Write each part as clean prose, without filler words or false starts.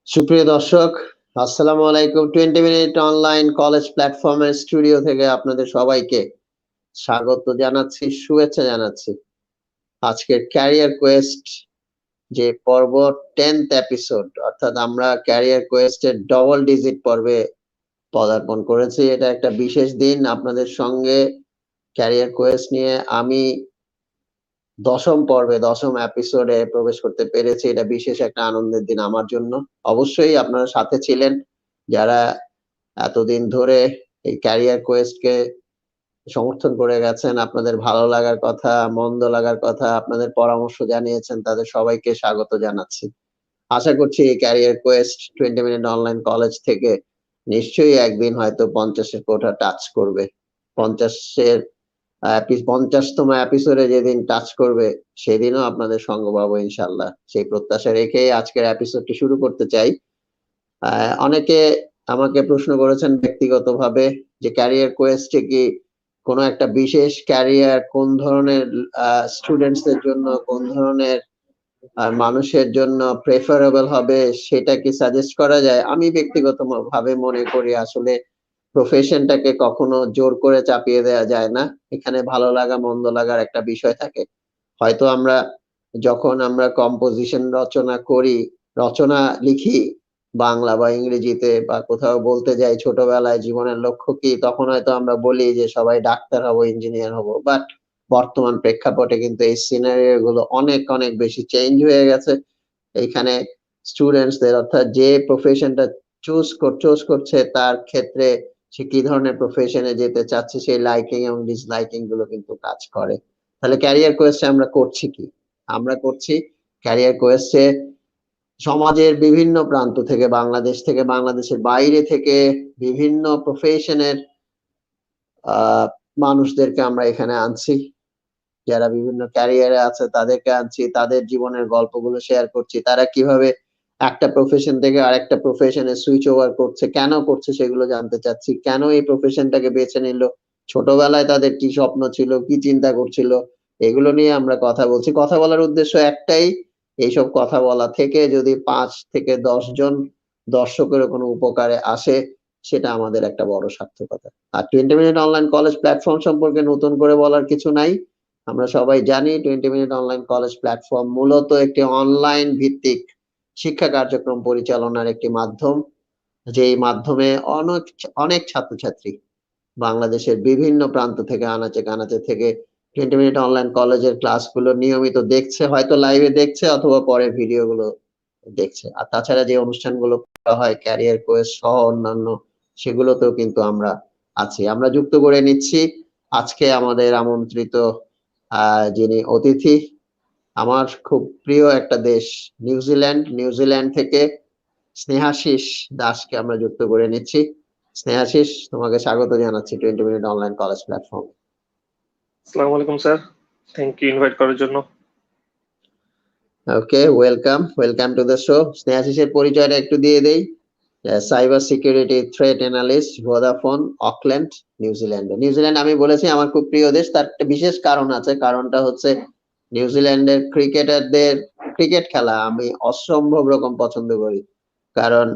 সুপ্রিয় দর্শক, আসসালামু আলাইকুম। 20 মিনিট অনলাইন কলেজ প্ল্যাটফর্মের স্টুডিও থেকে আপনাদের সবাইকে স্বাগত জানাচ্ছি, শুভেচ্ছা জানাচ্ছি। আজকের ক্যারিয়ার কোয়েস্ট যে পর্ব 10th এপিসোড, অর্থাৎ আমরা ক্যারিয়ার কোয়েস্টের ডবল ডিজিট পর্বে পদার্পণ করেছি। এটা একটা বিশেষ দিন। আপনাদের সঙ্গে ক্যারিয়ার কোয়েস্ট নিয়ে আমি 10ম পর্বে 10ম এপিসোডে প্রবেশ করতে পেরেছি। এটা বিশেষ একটা আনন্দের দিন আমার জন্য। অবশ্যই আপনারা সাথে ছিলেন, যারা এতদিন ধরে এই ক্যারিয়ার কোয়েস্টকে সমর্থন করে গেছেন। আপনাদের ভালো লাগার কথা, মন্দ লাগার কথা, আপনাদের পরামর্শ জানিয়েছেন, তাদের সবাইকে স্বাগত জানাচ্ছি। আশা করছি এই career Quest 20 minute online college থেকে নিশ্চয়ই একদিন হয়তো 50-এর কোঠা টাচ করবে। 50তম এপিসোডে যেদিন টাচ করবে সেদিনও আপনাদের সঙ্গ পাবো ইনশাল্লাহ। সেই প্রত্যাশা রেখেই আজকের এপিসোডটি শুরু করতে চাই। অনেকে আমাকে প্রশ্ন করেছেন ব্যক্তিগতভাবে যে ক্যারিয়ার কোয়েস্টে কি কোনো একটা বিশেষ ক্যারিয়ার কোন ধরনের স্টুডেন্টসদের জন্য, কোন ধরনের মানুষের জন্য প্রেফারেবল হবে সেটা কি সাজেস্ট করা যায়? আমি ব্যক্তিগতভাবে মনে করি আসলে প্রফেশনটাকে কখনো জোর করে চাপিয়ে দেওয়া যায় না। এখানে ভালো লাগা মন্দ লাগার একটা বিষয় থাকে। হয়তো যখন আমরা কম্পোজিশন রচনা লিখি বাংলা বা ইংরেজিতে, বা কোথাও বলতে যাই ছোটবেলায় জীবনের লক্ষ্য কি, তখন হয়তো আমরা বলি যে সবাই ডাক্তার হব, ইঞ্জিনিয়ার হব। বাট বর্তমান প্রেক্ষাপটে কিন্তু এই সিনারিও গুলো অনেক অনেক বেশি চেঞ্জ হয়ে গেছে। এইখানে স্টুডেন্টসদের, অর্থাৎ যে প্রফেশনটা চুজ করছে তার ক্ষেত্রে সে কি ধরনের প্রফেশনে যেতে চাচ্ছে সেই লাইকিং এবং ডিসলাইকিং গুলো কিন্তু কাজ করে। তাহলে ক্যারিয়ার কোয়েস্টে আমরা করছি কি? আমরা করছি ক্যারিয়ার কোয়েস্টে সমাজের বিভিন্ন প্রান্ত থেকে, বাংলাদেশ থেকে, বাংলাদেশের বাইরে থেকে বিভিন্ন প্রফেশনের মানুষদেরকে আমরা এখানে আনছি। যারা বিভিন্ন ক্যারিয়ারে আছে তাদেরকে আনছি, তাদের জীবনের গল্পগুলো শেয়ার করছি। তারা কিভাবে একটা প্রফেশন থেকে আরেকটা প্রফেশনে সুইচ ওভার করছে, কেন করছে সেগুলো জানতে চাচ্ছি। কেন এই প্রফেশনটাকে বেছে নিল, ছোটবেলায় তাদের কি স্বপ্ন ছিল, কি চিন্তা করছিল, এগুলো নিয়ে আমরা কথা বলছি। কথা বলার উদ্দেশ্য একটাই, এইসব কথা বলা থেকে যদি 5 থেকে 10 জন দর্শকের কোনো উপকারে আসে, সেটা আমাদের একটা বড় সার্থকতা। আর 20 মিনিট অনলাইন কলেজ প্ল্যাটফর্ম সম্পর্কে নতুন করে বলার কিছু নাই। আমরা সবাই জানি 20 মিনিট অনলাইন কলেজ প্ল্যাটফর্ম মূলত একটি অনলাইন ভিত্তিক শিক্ষা কার্যক্রম পরিচালনার একটি মাধ্যম, যেই মাধ্যমে অনেক অনেক ছাত্রছাত্রী বাংলাদেশের বিভিন্ন প্রান্ত থেকে, আনাচে কানাচে থেকে 20 মিনিট অনলাইন কলেজের ক্লাসগুলো নিয়মিত দেখছে, হয়তো লাইভে দেখছে অথবা পরে ভিডিওগুলো দেখছে। আর তাছাড়া যে অনুষ্ঠানগুলো করা হয় ক্যারিয়ার কোয়েস্ট সহ অন্যান্য, সেগুলোতেও কিন্তু আমরা আছি। আমরা যুক্ত করে নিচ্ছি আজকে আমাদের আমন্ত্রিত যিনি অতিথি, আমার খুব প্রিয় একটা দেশ নিউজিল্যান্ড থেকে স্নেহাশিস দাসকে আমরা যুক্ত করে নিচ্ছি। স্নেহাশিস, তোমাকে স্বাগত জানাচ্ছি 20 মিনিট অনলাইন কলেজ প্ল্যাটফর্ম। আসসালামু আলাইকুম স্যার, থ্যাংক ইউ ইনভাইট করার জন্য। ওকে, ওয়েলকাম টু দ্য শো। স্নেহাশিসের পরিচয়টা একটু দিয়ে দেই। Cyber security threat analyst, Vodafone, Auckland, New Zealand আমি বলেছি আমার খুব প্রিয় দেশ। তার একটা বিশেষ কারণ আছে। কারণটা হচ্ছে নিউজিল্যান্ডের ক্রিকেটারদের ক্রিকেট খেলা আমি অসম্ভব রকম পছন্দ করি। কারণ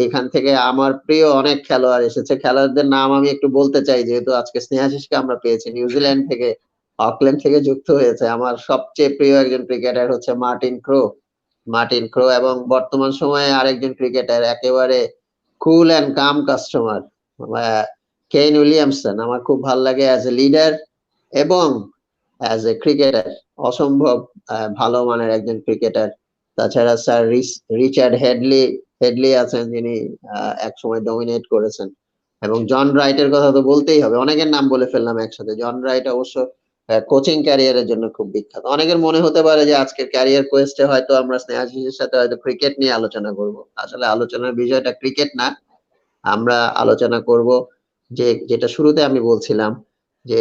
এখান থেকে আমার প্রিয় অনেক খেলোয়াড় এসেছে। খেলোয়াড়দের নাম আমি একটু বলতে চাই, যেহেতু আজকে স্নেহাশিসকে আমরা পেয়েছি নিউজিল্যান্ড থেকে, অকল্যান্ড থেকে যুক্ত হয়েছে। আমার সবচেয়ে প্রিয় একজন ক্রিকেটার হচ্ছে মার্টিন ক্রো, এবং বর্তমান সময়ে আরেকজন ক্রিকেটার একেবারে cool and calm customer, Kane Williamson. আমার খুব ভালো লাগে অ্যাজ এ লিডার এবং অ্যাজ এ ক্রিকেটার, অসম্ভব ভালো মানের একজন ক্রিকেটার। তাছাড়া স্যার রিচার্ড হেডলি আছেন, যিনি একসময় ডমিনেট করেছেন। এবং জন রাইটের কথা তো বলতেই হবে, অনেকের নাম বলে ফেললাম একসাথে। জন রাইট অবশ্য কোচিং ক্যারিয়ারের জন্য খুব বিখ্যাত। অনেকের মনে হতে পারে যে আজকের ক্যারিয়ার কোয়েস্টে হয়তো আমরা স্নেহাশিসের সাথে হয়তো ক্রিকেট নিয়ে আলোচনা করব। আসলে আলোচনার বিষয়টা ক্রিকেট না, আমরা আলোচনা করব যেটা শুরুতে আমি বলছিলাম যে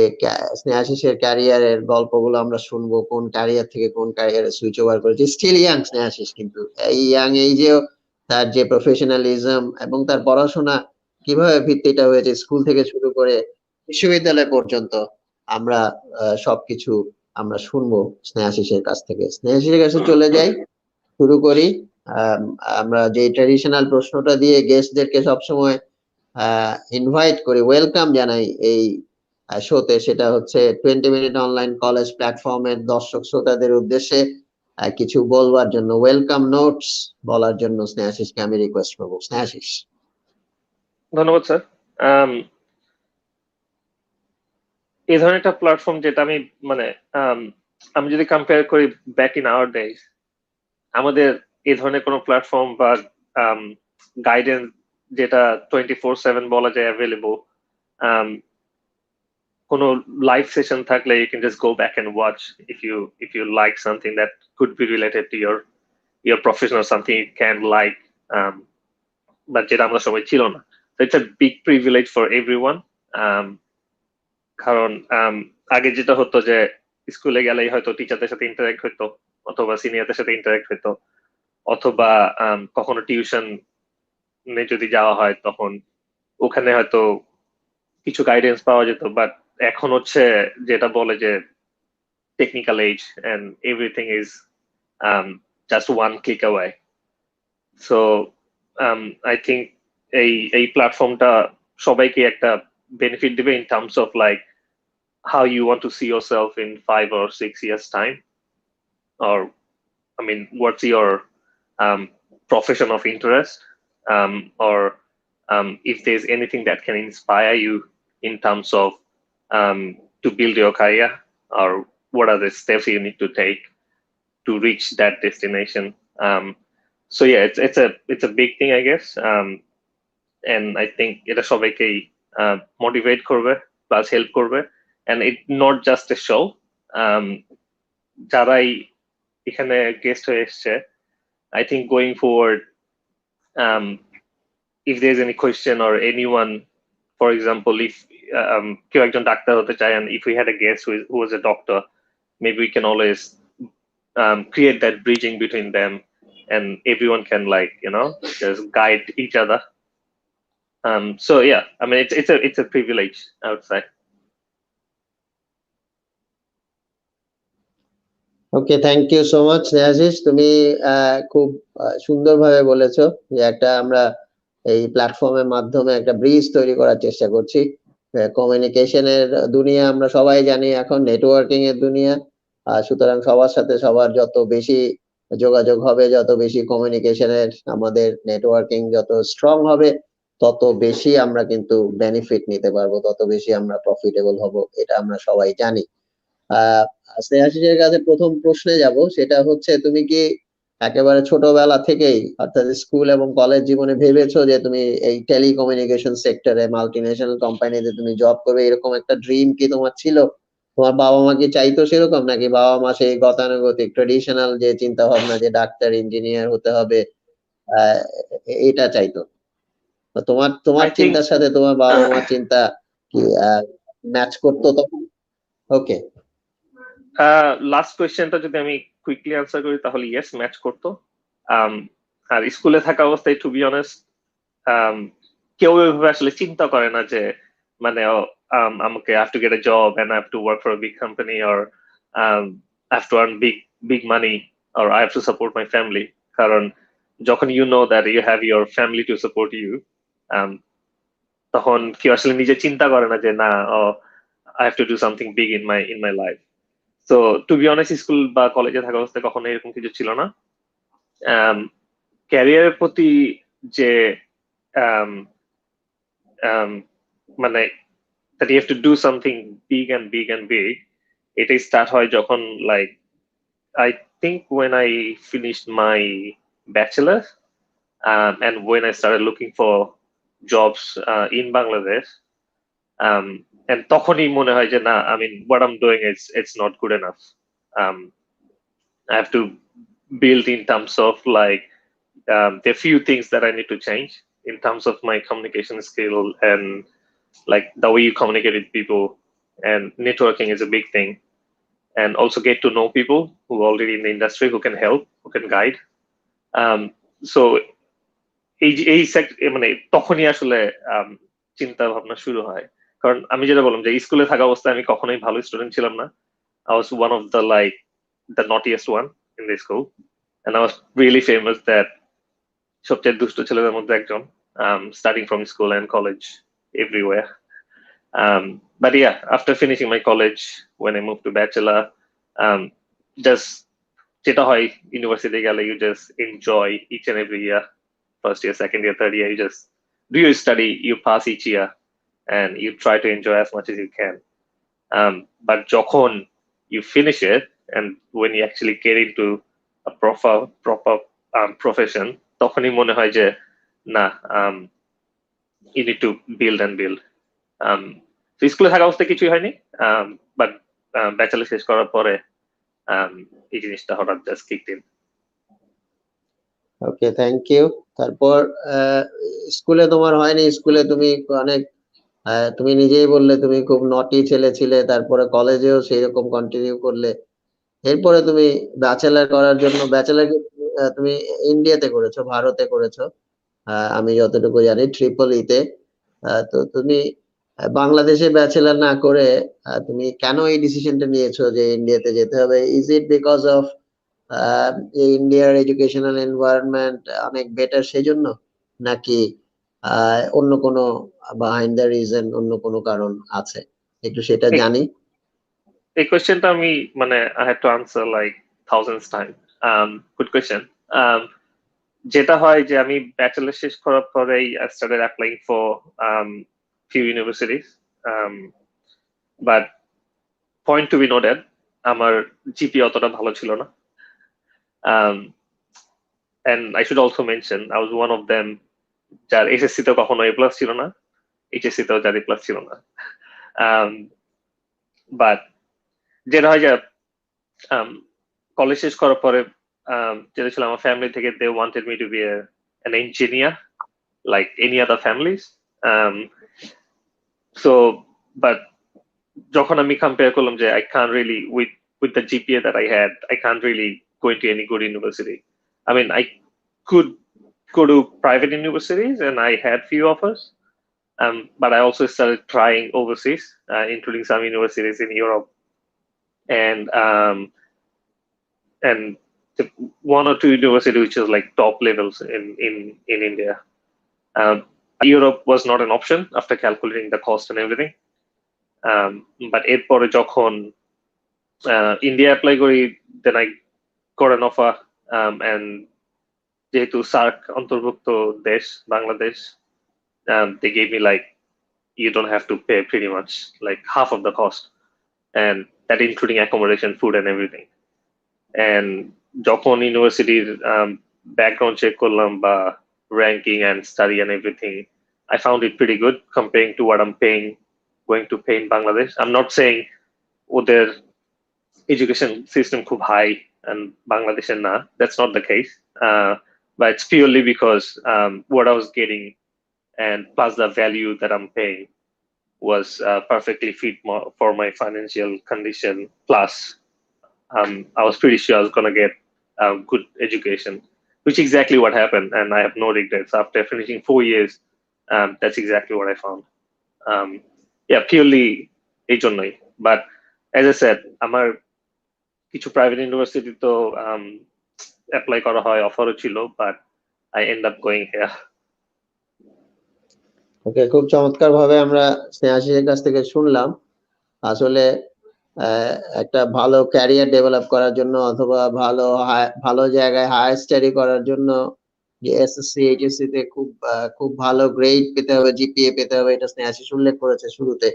স্নেহাশিসের ক্যারিয়ারের গল্পগুলো আমরা শুনবো, কোন ক্যারিয়ার থেকে কোন ক্যারিয়ারে সুইচ ওভার করেছে। স্টিল ইয়াং স্নেহাশিস, কিন্তু এই ইয়াং এইজেও তার যে প্রফেশনালিজম এবং তার পড়াশোনা কিভাবে ভিত্তিটা হয়েছে স্কুল থেকে শুরু করে বিশ্ববিদ্যালয় পর্যন্ত, আমরা সবকিছু আমরা শুনবো স্নেহাশিসের কাছ থেকে। স্নেহাশিসের কাছে চলে যাই, শুরু করি। আমরা যে ট্র্যাডিশনাল প্রশ্নটা দিয়ে গেস্টদেরকে সবসময় ইনভাইট করি, ওয়েলকাম জানাই এই শোতে, সেটা হচ্ছে 20 মিনিট অনলাইন কলেজ প্ল্যাটফর্মের দর্শক শ্রোতাদের উদ্দেশ্যে কিছু বলবার জন্য, ওয়েলকাম নোটস বলার জন্য স্নেহাশিসকে আমি রিকোয়েস্ট করবো। স্নেহাশিস। ধন্যবাদ স্যার। এই ধরনের একটা প্ল্যাটফর্ম যেটা আমি মানে আমি যদি কম্পেয়ার করি ব্যাক ইন আওয়ার ডেজ, আমাদের এই ধরনের কোনো প্ল্যাটফর্ম বা গাইডেন্স যেটা 24/7 বলা যায় অ্যাভেলেবল, কোনো লাইভ সেশন থাকলে you can just go back and watch if you like something that could be related to your profession or something you can like, but যেটা আমরা সবাই ছিল না। So it's a big privilege for everyone. কারণ আগে যেটা হতো যে স্কুলে গেলেই হয়তো টিচারদের সাথে ইন্টারেক্ট হইতো, অথবা সিনিয়রদের সাথে ইন্টারেক্ট হইতো, অথবা কখনো টিউশন যদি যাওয়া হয় তখন ওখানে হয়তো কিছু গাইডেন্স পাওয়া যেত। বাট এখন হচ্ছে যেটা বলে যে technical edge and everything is just one click away. So I think এই প্ল্যাটফর্মটা সবাইকে একটা বেনিফিট দিবে in terms of like how you want to see yourself in 5 or 6 years time, or I mean what's your profession of interest, or if there's anything that can inspire you in terms of to build your career, or what are the steps you need to take to reach that destination. So yeah, it's a big thing, I guess, and I think এটা সবাইকেই motivate করবে plus help করবে, and it's not just a show. যারাই এখানে guest হয়ে এসছে, I think going forward, if there's any question or anyone, for example, if কেউ একজন ডাক্তার হতে চায়, and if we had a guest who was a doctor, maybe we can always create that bridging between them, and everyone can just guide each other. So yeah, I mean it's a privilege, I would say. Okay, thank you so much Snehashis. তুমি খুব সুন্দরভাবে বলেছো যে আমরা এই প্ল্যাটফর্মের মাধ্যমে একটা ব্রিজ তৈরি করার চেষ্টা করছি। কমিউনিকেশনের দুনিয়া আমরা সবাই জানি এখন নেটওয়ার্কিং এর দুনিয়া, সুতরাং সবার সাথে সবার যত বেশি যোগাযোগ হবে, যত বেশি কমিউনিকেশনের আমাদের নেটওয়ার্কিং যত স্ট্রং হবে, তত বেশি আমরা কিন্তু বেনিফিট নিতে পারবো, তত বেশি আমরা প্রফিটেবল হব, এটা আমরা সবাই জানি। স্নেহাশিসের কাছে প্রথম প্রশ্নে যাব, সেটা হচ্ছে তুমি কি একেবারে ছোটবেলা থেকেই অর্থাৎ স্কুল এবং কলেজ জীবনে ভেবেছো যে তুমি এই টেলিকমিউনিকেশন সেক্টরে মাল্টিন্যাশনাল কোম্পানিতে তুমি জব করবে, এরকম একটা ড্রিম কি তোমার ছিল? তোমার বাবা মা কি চাইতো সেরকম, নাকি বাবা মা সেই গতানুগতিক ট্রেডিশনাল যে চিন্তা ভাবনা যে ডাক্তার ইঞ্জিনিয়ার হতে হবে এটা চাইতো? তোমার তোমার I think চিন্তার সাথে তোমার বাবা মার চিন্তা কি ম্যাচ করতো তখন? ওকে, লাস্ট কোয়েশ্চেনটা যদি আমি কুইকলি আনসার করি তাহলে ইয়েস, ম্যাচ করতো। আর স্কুলে থাকা অবস্থায় টু বি অনেস্ট কেউ এভাবে আসলে চিন্তা করে না যে মানে আমাকে I have to get a job and I have to work for a big company, or I have to earn big money, or I have to support my family. কারণ যখন you know that you have your family to support you, তখন কেউ আসলে নিজে চিন্তা করে না যে না I have to do something big in my life. তো টু বি অনেস্ট স্কুল বা কলেজে থাকা অবস্থায় কখনো এরকম কিছু ছিল না। ক্যারিয়ারের প্রতি যে মানে that you have to do something big and big and big, এটাই স্টার্ট হয় যখন like I think when I finished my bachelor, and when I started looking for jobs in Bangladesh, and তখনই মনে হয় যে না, I mean what I'm doing it's not good enough. I have to build in terms of like there are few things that I need to change in terms of my communication skill, and like the way you communicate with people, and networking is a big thing, and also get to know people who are already in the industry who can help, who can guide. So এই মানে তখনই আসলে চিন্তা ভাবনা শুরু হয়। কারণ আমি যেটা বললাম যে স্কুলে থাকা অবস্থায় আমি কখনোই ভালো স্টুডেন্ট ছিলাম না। I was one of the naughtiest one in the school. and I was really famous that সবচেয়ে দুষ্ট ছেলেদের মধ্যে একজন, starting from school and college everywhere. But yeah, after finishing my college, when I moved to bachelor, just যেটা হয় university গেলে, you just enjoy each and every year, first year, second year, third year, you just do your study, you pass each year, and you try to enjoy as much as you can. But যখন you finish it, and when you actually get into a proper profession, তখনই মনে হয় যে না, you need to build and build. তো স্কুলে থাকা অবস্থায় কিছুই হয়নি, বাট ব্যাচেলর শেষ করার পরে এই জিনিসটা হঠাৎ just kicked in. Okay, thank you. তারপর স্কুলে তোমার হয়নি, স্কুলে তুমি অনেক তুমি নিজেই বললে তুমি খুব নটি ছেলে ছিলে, তারপরে কলেজেও সেই রকম কন্টিনিউ করলে, এরপরে তুমি ব্যাচেলর করার জন্য, ব্যাচেলর তুমি ইন্ডিয়াতে করেছো, ভারতে করেছো, আমি যতটুকু জানি ট্রিপলিতে। তো তুমি বাংলাদেশে ব্যাচেলর না করে তুমি কেন এই ডিসিশনটা নিয়েছো যে ইন্ডিয়াতে যেতে হবে? ইজ ইট বিকজ অফ ইন্ডিয়ার এডুকেশনাল এনভায়রনমেন্ট অনেক বেটার সেজন্য, নাকি অন্য কোনো বিহাইন্ড দ্য রিজন অন্য কোনো কারণ আছে? একটু সেটা জানি। এই কোয়েশ্চেনটা আমি মানে I had to answer like thousands times. Good question. যেটা হয় যে আমি ব্যাচেলর শেষ করার পরেই I started applying for few universities, but point to be noted, আমার জিপি অতটা ভালো ছিল না, and I should also mention I was one of them যার এসএসসি তে কখনো এ প্লাস ছিল না, এইচএসসি তেও যার এ প্লাস ছিল না। বাট যেটা হয় যে কলেজ শেষ করার পরে যেটা ছিল আমার ফ্যামিলি থেকে, they wanted me to be an engineer like any other families. So but যখন আমি কম্পেয়ার করলাম যে I can't really with the GPA that I had, I can't really go into any good university. I mean, I could go to private universities and I had few offers, but I also started trying overseas, including some universities in Europe, and one or two universities which is like top levels in India. Europe was not an option after calculating the cost and everything. But এরপরে যখন India apply করি, then I got an offer, and যেহেতু SAARC অন্তর্ভুক্ত দেশ Bangladesh, they gave me like, you don't have to pay pretty much like half of the cost, and that including accommodation, food and everything. And যখন ইউনিভার্সিটির background check করলাম বা ranking and study and everything, I found it pretty good comparing to what I'm going to pay in Bangladesh. I'm not saying ওদের education system খুব high and Bangladesh na, that's not the case, but it's purely because what I was getting and plus the value that I'm paying was perfectly fit for my financial condition. Plus I was pretty sure I was going to get a good education, which is exactly what happened, and I have no regrets. After finishing 4 years, that's exactly what I found. Yeah, purely এই জন্যই। But as I said, আমার কিছু private university তো apply করা হয়, অফারও ছিল, but I end up going here. ওকে, খুব চমৎকার ভাবে আমরা স্নেহাশিসের কাছ থেকে শুনলাম আসলে একটা ভালো ক্যারিয়ার ডেভেলপ করার জন্য অথবা ভালো জায়গায় হায়ার স্টাডি করার জন্য যে এসএসসি এইচএসসি তে খুব ভালো গ্রেড পেতে হবে, জিপিএ পেতে হবে, এটা স্নেহাশিস উল্লেখ করেছে শুরুতে।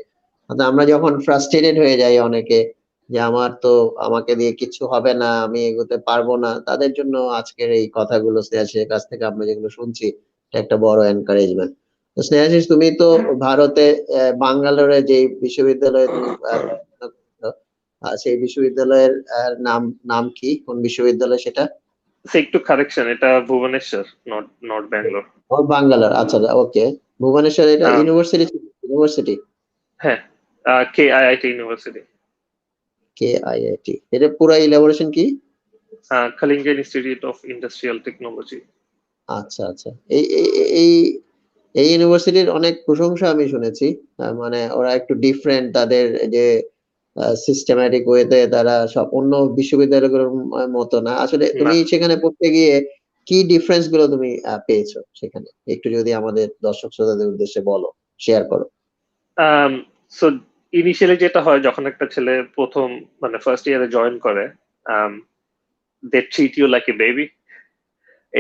আমরা যখন ফ্রাস্ট্রেটেড হয়ে যাই অনেকে যে আমাকে দিয়ে কিছু হবে না, আমি এগোতে পারবো না, তাদের জন্য আজকের এই কথাগুলো স্নেহাশিসের কাছ থেকে আমরা যেগুলো শুনছি এটা একটা বড় এনকারেজমেন্ট। তো স্নেহাশিস, তুমি তো ভারতে বাঙ্গালোরে যে বিশ্ববিদ্যালয়ে তুমি সেই বিশ্ববিদ্যালয়ের নাম কি, কোন বিশ্ববিদ্যালয় সেটা? একটু কারেকশন, এটা ভুবনেশ্বর, নট ব্যাঙ্গালোর। ও বাঙ্গালোর, আচ্ছা ওকে। ভুবনেশ্বর এটা ইউনিভার্সিটি? হ্যাঁ, কেআইআইটি ইউনিভার্সিটি। কেআইআইটি, এটা পুরো ইলাবোরেশন কি? Kalinga institute of industrial technology. আচ্ছা আচ্ছা, এই ইউনিভার্সিটির অনেক প্রশংসা আমি শুনেছি, মানে ওরা একটু ডিফারেন্ট, তাদের যে সিস্টেম্যাটিক ওয়েতে তারা সব অন্য বিশ্ববিদ্যালয়গুলোর মতো না। আসলে তুমি না। সেখানে পড়তে গিয়ে কি ডিফারেন্স গুলো তুমি পেয়েছো সেখানে, একটু যদি আমাদের দর্শক শ্রোতাদের উদ্দেশ্যে বলো, শেয়ার করো। সো ইনিশিয়ালি যেটা হয় যখন একটা ছেলে প্রথম মানে ফার্স্ট ইয়ারে জয়েন করে, they treat you like a baby.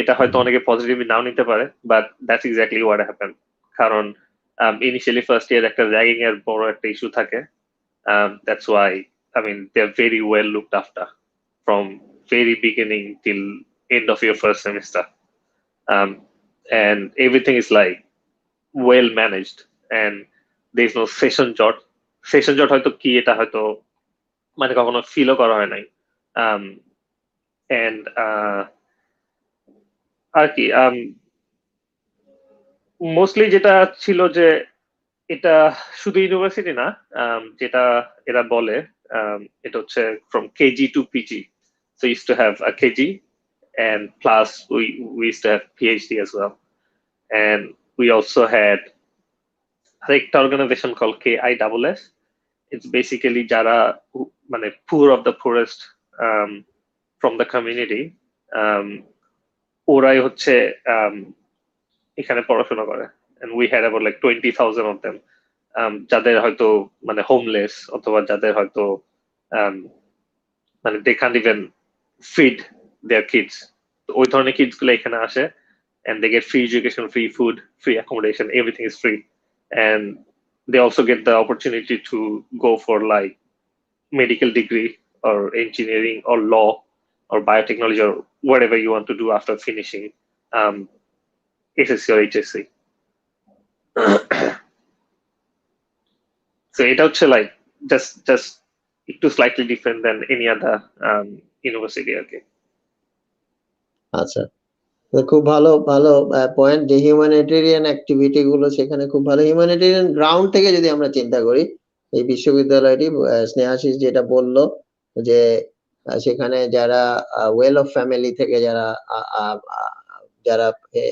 এটা হয়তো অনেকে পজিটিভলি নাও নিতে পারে, but that's exactly what happen. কারণ ইনিশিয়ালি ফার্স্ট ইয়ার একটা র্যাগিং এর বড় একটা ইস্যু থাকে। That's why, I mean, they're very well looked after from very beginning till end of your first semester. Um, and everything is like well managed, and there's no session jot. Session jot হয়তো কি এটা হয়তো মানে কখনো ফিলও করা হয় নাই। Um, and আর কি মোস্টলি যেটা ছিল যে এটা শুধু ইউনিভার্সিটি না, যেটা এরা বলে এটা হচ্ছে from KG to PG. So we used to have a KG, and plus we used to have PhD as well. And we also had আরেকটা organization called KISS. It's basically যারা মানে poor of the poorest from the community. ওরাই হচ্ছে এখানে পড়াশোনা করে, and we had about like 20,000 of them. যাদের হয়তো মানে হোমলেস, অথবা যাদের হয়তো মানে they can't even feed their kids. তো ওই ধরনের কিডস গুলো এখানে আসে, and they get free education, free food, free accommodation, everything is free. And they also get the opportunity to go for like medical degree or engineering or law or biotechnology or whatever you want to do after finishing SSC or HSC. So এটা হচ্ছে like just একটু slightly different than any other university আর কি। আচ্ছা, তো খুব ভালো ভালো point, যে হিউম্যানিটেরিয়ান অ্যাক্টিভিটি গুলো সেখানে খুব ভালো। হিউম্যানিটেরিয়ান গ্রাউন্ড থেকে যদি আমরা চিন্তা করি, এই বিশ্ববিদ্যালয়টি স্নেহাশিস যেটা বলল যে সেখানে যারা ওয়েল অফ ফ্যামিলি থেকে যারা যারা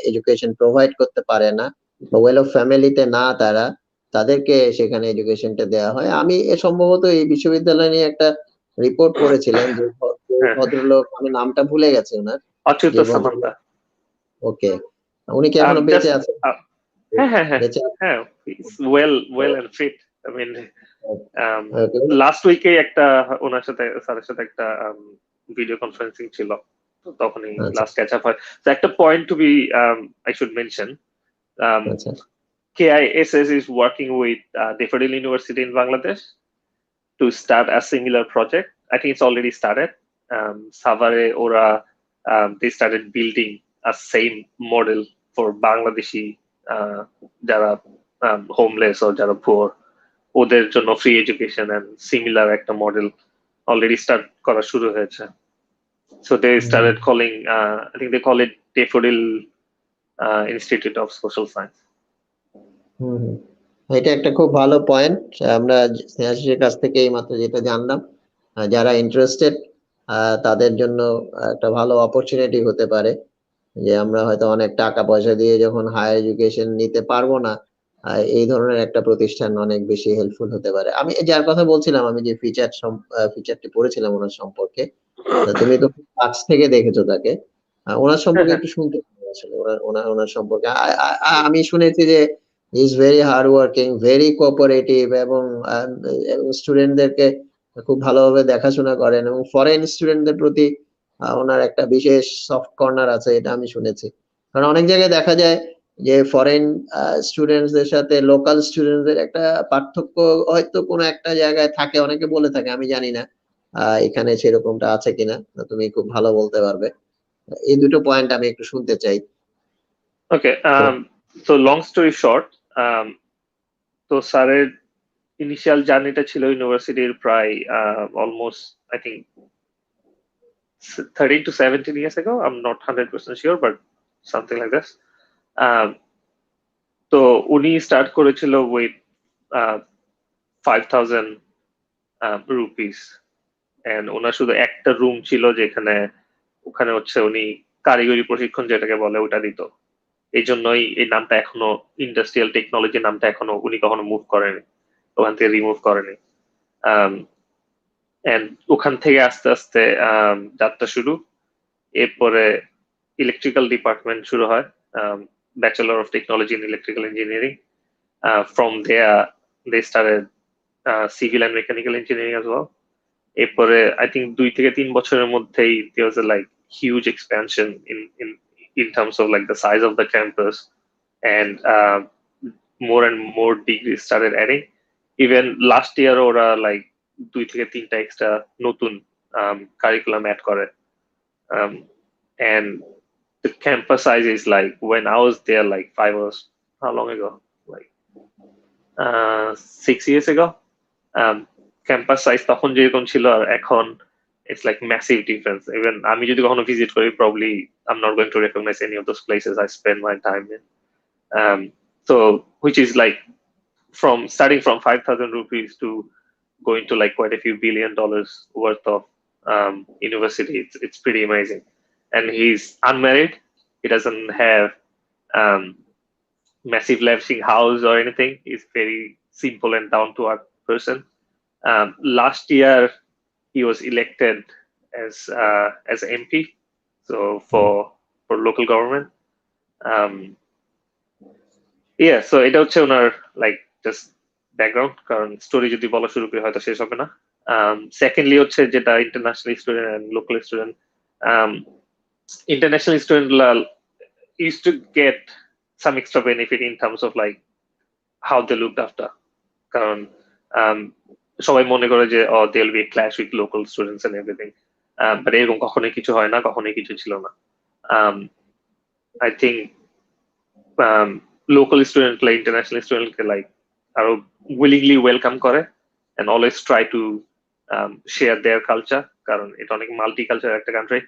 এডুকেশন প্রোভাইড করতে পারে না, বা ওয়েল অফ ফ্যামিলিতে না তারা, তাদেরকে সেখানে এডুকেশনটা দেওয়া হয়। আমি সম্ভবত এই বিশ্ববিদ্যালয় নিয়ে একটা রিপোর্ট করেছিলাম, যে ভদ্রলোক, আমি নামটা ভুলে গেছি ওনার, অচ্যুত যে সামন্তা। ওকে, উনি কি এখনো বেঁচে Just আছেন? হ্যাঁ হ্যাঁ হ্যাঁ বেঁচে হ্যাঁ, well and fit. I mean, okay, last উইকে একটা ওনার সাথে স্যারের সাথে একটা ভিডিও কনফারেন্সিং ছিল, তো তখনই আচ্ছা লাস্ট ক্যাচ আপ হয়। তো একটা point to be I should mention, আচ্ছা KISS is working with Daffodil University in Bangladesh to start a similar project. I think it's already started. Savare Ora, they started building a same model for Bangladeshi যারা homeless or যারা poor, ওদের জন্য free education and similar একটা model already start করা শুরু হয়েছে। So they started calling, I think they call it Daffodil Institute of Social Science. এটা একটা খুব ভালো পয়েন্ট, আমরা স্নেহাশিসের কাছ থেকে এই মাত্র যেটা জানলাম। যারা ইন্টারেস্টেড তাদের জন্য একটা ভালো অপরচুনিটি হতে পারে, যে আমরা হয়তো অনেক টাকা পয়সা দিয়ে যখন হায়ার এডুকেশন নিতে পারবো না, এই ধরনের একটা প্রতিষ্ঠান অনেক বেশি হেল্পফুল হতে পারে। আমি যার কথা বলছিলাম, আমি যে ফিচারটি পড়েছিলাম ওনার সম্পর্কে, তুমি তো কাছ থেকে দেখেছো তাকে, ওনার সম্পর্কে একটু শুনতে চাই আসলে, ওনার সম্পর্কে। আমি শুনেছি যে is very hard working, very cooperative, এবং স্টুডেন্টদেরকে খুব ভালোভাবে দেখাশোনা করেন, এবং ফরেন স্টুডেন্টদের প্রতি ওনার একটা বিশেষ সফট কর্নার আছে, এটা আমি শুনেছি। কারণ অনেক জায়গায় দেখা যায় যে ফরেন স্টুডেন্টসদের সাথে লোকাল স্টুডেন্টদের একটা পার্থক্য হয়তো কোনো একটা জায়গায় থাকে, অনেকে বলে থাকে, আমি জানি না এখানে সেরকমটা আছে কিনা, তুমি খুব ভালো বলতে পারবে। এই দুটো পয়েন্ট আমি একটু শুনতে চাই। ওকে, সো লং স্টোরি শর্ট, তো স্যারের ইনিশিয়াল জার্নিটা ছিল ইউনিভার্সিটির প্রায় almost I think 13 to 17 years ago. I'm not 100% sure, but something like this. তো উনি স্টার্ট করেছিল উইথ 5,000 রুপিস, এন্ড ওনার শুধু একটা রুম ছিল, যেখানে ওখানে হচ্ছে উনি কারিগরি প্রশিক্ষণ যেটাকে বলে ওটা দিত। এই জন্যই এই নামটা এখনো ইন্ডাস্ট্রিয়াল টেকনোলজি নামটা এখনো উনি কখনো মুভ করেনি, ওখান থেকে রিমুভ করেনি। এন্ড ওখান থেকে আস্তে আস্তে যাত্রা শুরু। এরপরে ইলেকট্রিক্যাল ডিপার্টমেন্ট শুরু হয়, bachelor of technology in electrical engineering. From there they started civil and mechanical engineering as well. এরপরে আই থিঙ্ক 2 থেকে 3 বছরের মধ্যেই there was a like huge expansion in terms of like the size of the campus, and more and more degrees started adding. Even last year ওরা like 2 থেকে 3টা extra নতুন curriculum add করে, and the campus size is like, when I was there like 5 years, how long ago, like 6 years ago, campus size তখন যেরকম ছিল আর এখন, it's like massive difference. Even আমি যদি কখনো ভিজিট করি, probably I'm not going to recognize any of those places I spend my time in. So which is like starting from 5,000 rupees to going to like quite a few $billion worth of university. It's pretty amazing. And he's unmarried. He doesn't have massive lavishing house or anything. He's very simple and down to earth person. Last year he was elected as MP, so for local government. Yeah, so এটা হচ্ছে ওনার like just background, কারণ story যদি বলা শুরু করি হয়তো শেষ হবে না। সেকেন্ডলি হচ্ছে যেটা international student and local student, international student used to get some extra benefit in terms of like how they looked after, কারণ সবাই মনে করে যে there will be a clash with local students and everything, but এরকম কখনোই কিছু হয় না, কখনোই কিছু ছিল না। I think local student like international student K like আরো willingly welcome করে and always try to share their culture, কারণ এটা অনেক multicultural একটা country,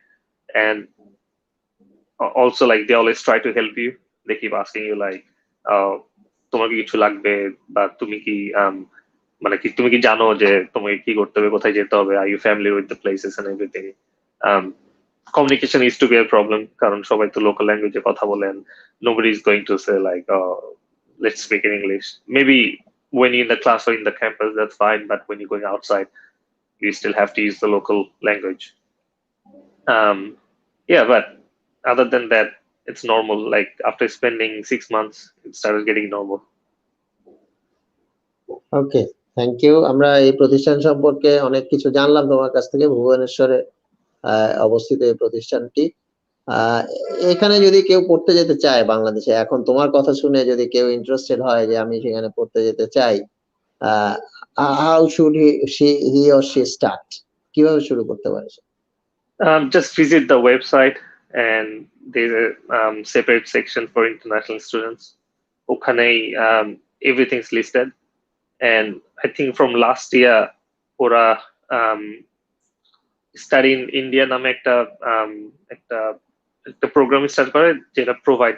and also like they always try to help you. They keep asking you like তোমার কি কিছু লাগবে, বা তুমি কি মানে কি তুমি কি জানো যে তোমাকে কি করতে হবে, কোথায় যেতে হবে, are you familiar with the places and everything. Communication is to be a problem, কারণ সবাই তো local language কথা বলেন, nobody is going to say like let's speak in English. Maybe when you're in the class or in the campus that's fine, but when you're going outside you still have to use the local language. Yeah, but other than that it's normal. Like after spending 6 months it started getting normal. Okay, thank you. আমরা এই প্রতিষ্ঠান সম্পর্কে অনেক কিছু জানলাম তোমার কাছ থেকে। ভুবনেশ্বরে অবস্থিত এই প্রতিষ্ঠানটি। এখানে যদি কেউ পড়তে যেতে চায় বাংলাদেশে, এখন তোমার কথা শুনে যদি কেউ ইন্টারেস্টেড হয় যে আমি সেখানে পড়তে যেতে চাই, how should he or she start, কিভাবে শুরু করতে পারে? Just visit the website and there's a separate section for international students. ওখানেই everything's listed, and I think from last year ওরা study in India নামে একটা প্রোগ্রাম স্টার্ট করে, যেটা provide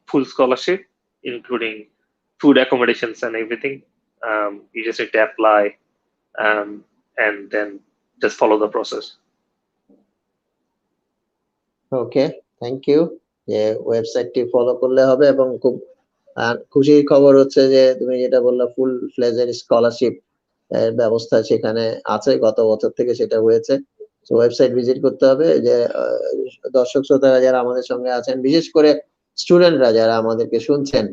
full scholarship including food, accommodations and everything. You just need to apply and then just follow the process. Okay, thank you. যে ওয়েবসাইটটি follow করলে হবে। এবং খুব খুশির খবর হচ্ছে যে তুমি যেটা বললে ফুল ফ্লেজের স্কলারশিপ এর ব্যবস্থা সেখানে আছে, গত বছর থেকে সেটা হয়েছে। তো ওয়েবসাইট ভিজিট করতে হবে। যে দর্শক শ্রোতারা যারা আমাদের সঙ্গে আছেন, বিশেষ করে স্টুডেন্টরা যারা আমাদেরকে শুনছেন,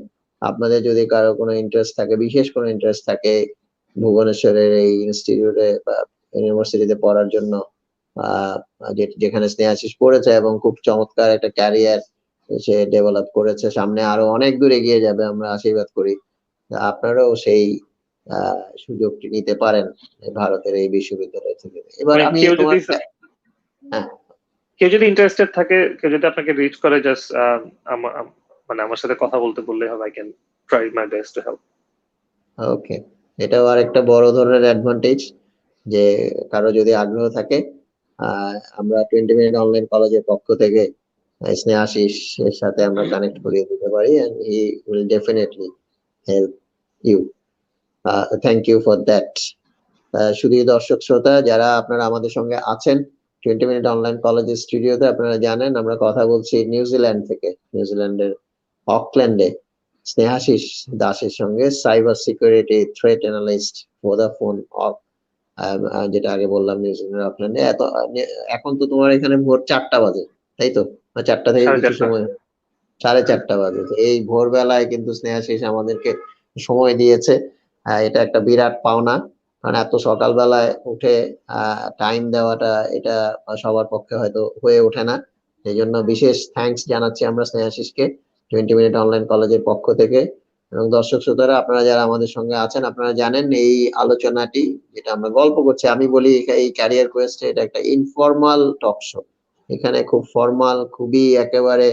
আপনাদের যদি কারো কোনো ইন্টারেস্ট থাকে, বিশেষ কোনো ইন্টারেস্ট থাকে ভুবনেশ্বরের এই ইনস্টিটিউটে বা ইউনিভার্সিটিতে পড়ার জন্য, যেখানে স্নেহাশিস পড়েছে এবং খুব চমৎকার একটা ক্যারিয়ার সে ডেভেলপ করেছে, সামনে আরো অনেক দূর এগিয়ে যাবে আমরা আশীর্বাদ করি। আপনারাও সেই সুযোগটি নিতে পারেন ভারতের এই বিশ্ববিদ্যালয় থেকে। এবার আমি কেউ যদি ইন্টারেস্টেড থাকে, কেউ যদি আপনাকে রিচ করে, জাস্ট মানে আমার সাথে কথা বলতে বললে হবে। I can try my best to help. ওকে, এটাও আর একটা বড় ধরনের অ্যাডভান্টেজ যে কারো যদি আগ্রহ থাকে, আমরা 20 মিনিট অনলাইন কলেজের পক্ষ থেকে স্নেহাশিস এর সাথে আমরা কানেক্ট করিয়ে দিতে পারি, and he will definitely help you. Thank you for that. শুধু দর্শক শ্রোতা যারা আপনারা আমাদের সঙ্গে আছেন 20 মিনিট অনলাইন কলেজের স্টুডিওতে, আপনারা জানেন আমরা কথা বলছি নিউজিল্যান্ড থেকে, নিউজিল্যান্ডের অকল্যান্ডে স্নেহাশিস দাসের সঙ্গে, cyber security threat analyst, Vodafone যেটা আগে বললাম নিউজিল্যান্ড অকল্যান্ডে এখন তো তোমার এখানে ভোর 4টা বাজে, তাই তো? 4টা থেকে কিছু 4:30। সময়, 4:30 বাজে। তো এই ভোরবেলায় কিন্তু স্নেহাশিস আমাদেরকে সময় দিয়েছে। এটা একটা বিরাট পাওনা, কারণ এত সকালবেলায় উঠে টাইম দেওয়াটা এটা সবার পক্ষে হয়তো হয়ে ওঠে না। এই জন্য বিশেষ থ্যাঙ্কস জানাচ্ছি আমরা স্নেহাশিসকে 20 মিনিট অনলাইন কলেজের পক্ষ থেকে। এবং দর্শক শ্রোতারা, আপনারা যারা আমাদের সঙ্গে আছেন, আপনারা জানেন এই আলোচনাটি, যেটা আমরা গল্প করছি, আমি বলি এই ক্যারিয়ার কোয়েস্ট এটা একটা ইনফর্মাল টক শো। এখানে খুব ফর্মাল, খুবই একেবারে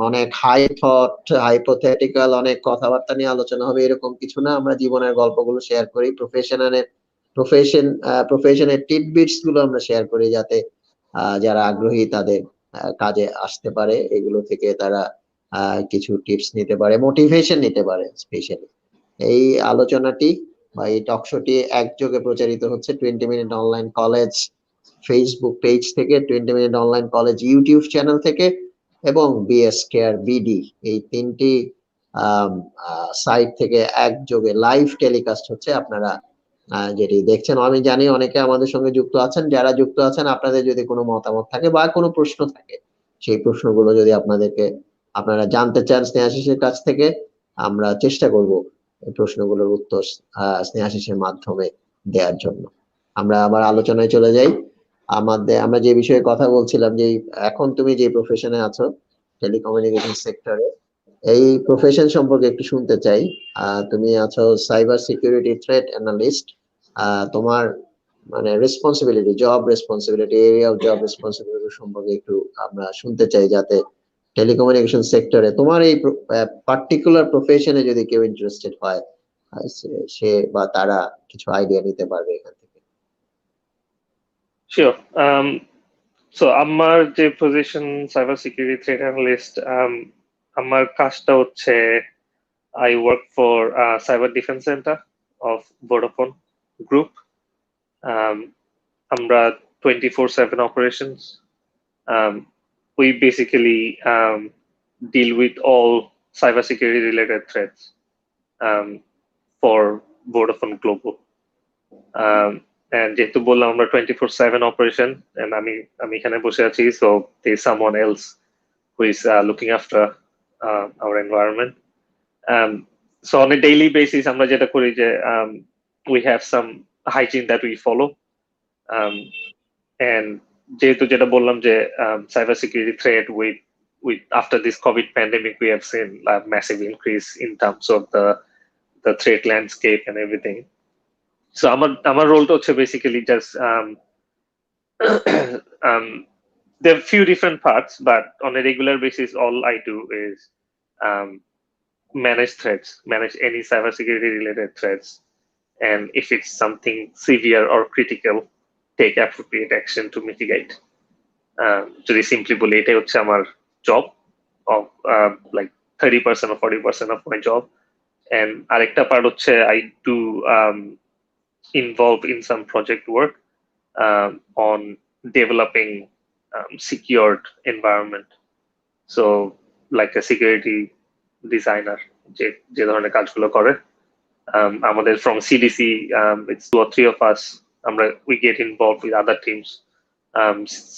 অনেক হাই থট, হাইপোথেটিক্যাল অনেক কথাবার্তা নিয়ে আলোচনা হবে এরকম কিছু না। আমরা জীবনের গল্পগুলো শেয়ার করি, প্রফেশনের টিটবিটস গুলো আমরা শেয়ার করি, যাতে যারা আগ্রহী তাদের কাজে আসতে পারে, এগুলো থেকে তারা কিছু টিপস নিতে পারে, মোটিভেশন নিতে পারে। স্পেশালি এই আলোচনাটি বা এই টক শোটি একযোগে প্রচারিত হচ্ছে 20 minute online college Facebook page থেকে, 20 minute online college YouTube channel থেকে, এবং বিএস কেয়ার বিডি, এই 3টি সাইট থেকে একযোগে লাইভ টেলিকাস্ট হচ্ছে। আপনারা যেটি দেখছেন, আমি জানি অনেকে আমাদের সঙ্গে যুক্ত আছেন। যারা যুক্ত আছেন, আপনাদের যদি কোনো মতামত থাকে বা কোনো প্রশ্ন থাকে, সেই প্রশ্নগুলো যদি আপনারা জানতে চান স্নেহাশিসের কাছ থেকে, আমরা চেষ্টা করব এই প্রশ্নগুলোর উত্তর স্নেহাশিসের মাধ্যমে দেওয়ার জন্য। আমরা আবার আলোচনায় চলে যাই। আমরা যে বিষয়ে কথা বলছিলাম, যে এখন তুমি যে প্রফেশনে আছো, টেলিকমিউনিকেশন সেক্টরে, এই প্রফেশন সম্পর্কে একটু শুনতে চাই। তুমি আছো সাইবার সিকিউরিটি থ্রেট অ্যানালিস্ট। তোমার মানে এরিয়া অফ জব রেসপন্সিবিলিটি সম্পর্কে একটু আমরা শুনতে চাই, যাতে টেলিকমিউনিকেশন সেক্টরে তোমার এই পার্টিকুলার প্রফেশনে যদি কেউ ইন্টারেস্টেড হয়, সে বা তারা কিছু আইডিয়া নিতে পারবে এখান থেকে। শিওর। সো আমার যে position cyber security threat analyst, আমার কাজটা হচ্ছে I work for Cyber Defense Center of Vodafone Group. আমরা 24/7 operations. We basically deal with all cybersecurity related threats for Vodafone Global. And যেহেতু বললাম আমরা 24/7 operation, and আমি এখানে বসে আছি, so there's someone else who is looking after our environment. So on a daily basis আমরা যেটা করি যে we have some hygiene that we follow, and যেহেতু যেটা বললাম যে cyber security threat with after this COVID pandemic we have seen a massive increase in terms of the threat landscape and everything. So আমার রোলটা হচ্ছে basically just there are few different parts, but on a regular basis all I do is manage threats, manage any cybersecurity related threats, and if it's something severe or critical, take appropriate action to mitigate. যদি simply বলি, এটাই হচ্ছে আমার job of like 30% or 40% of my job. And আরেকটা part হচ্ছে I do involve in some project work on developing secured environment. So like a security designer যে ধরনের কাজগুলো করে, আমাদের from CDC, it's 2 or 3 of us. We get involved with other teams.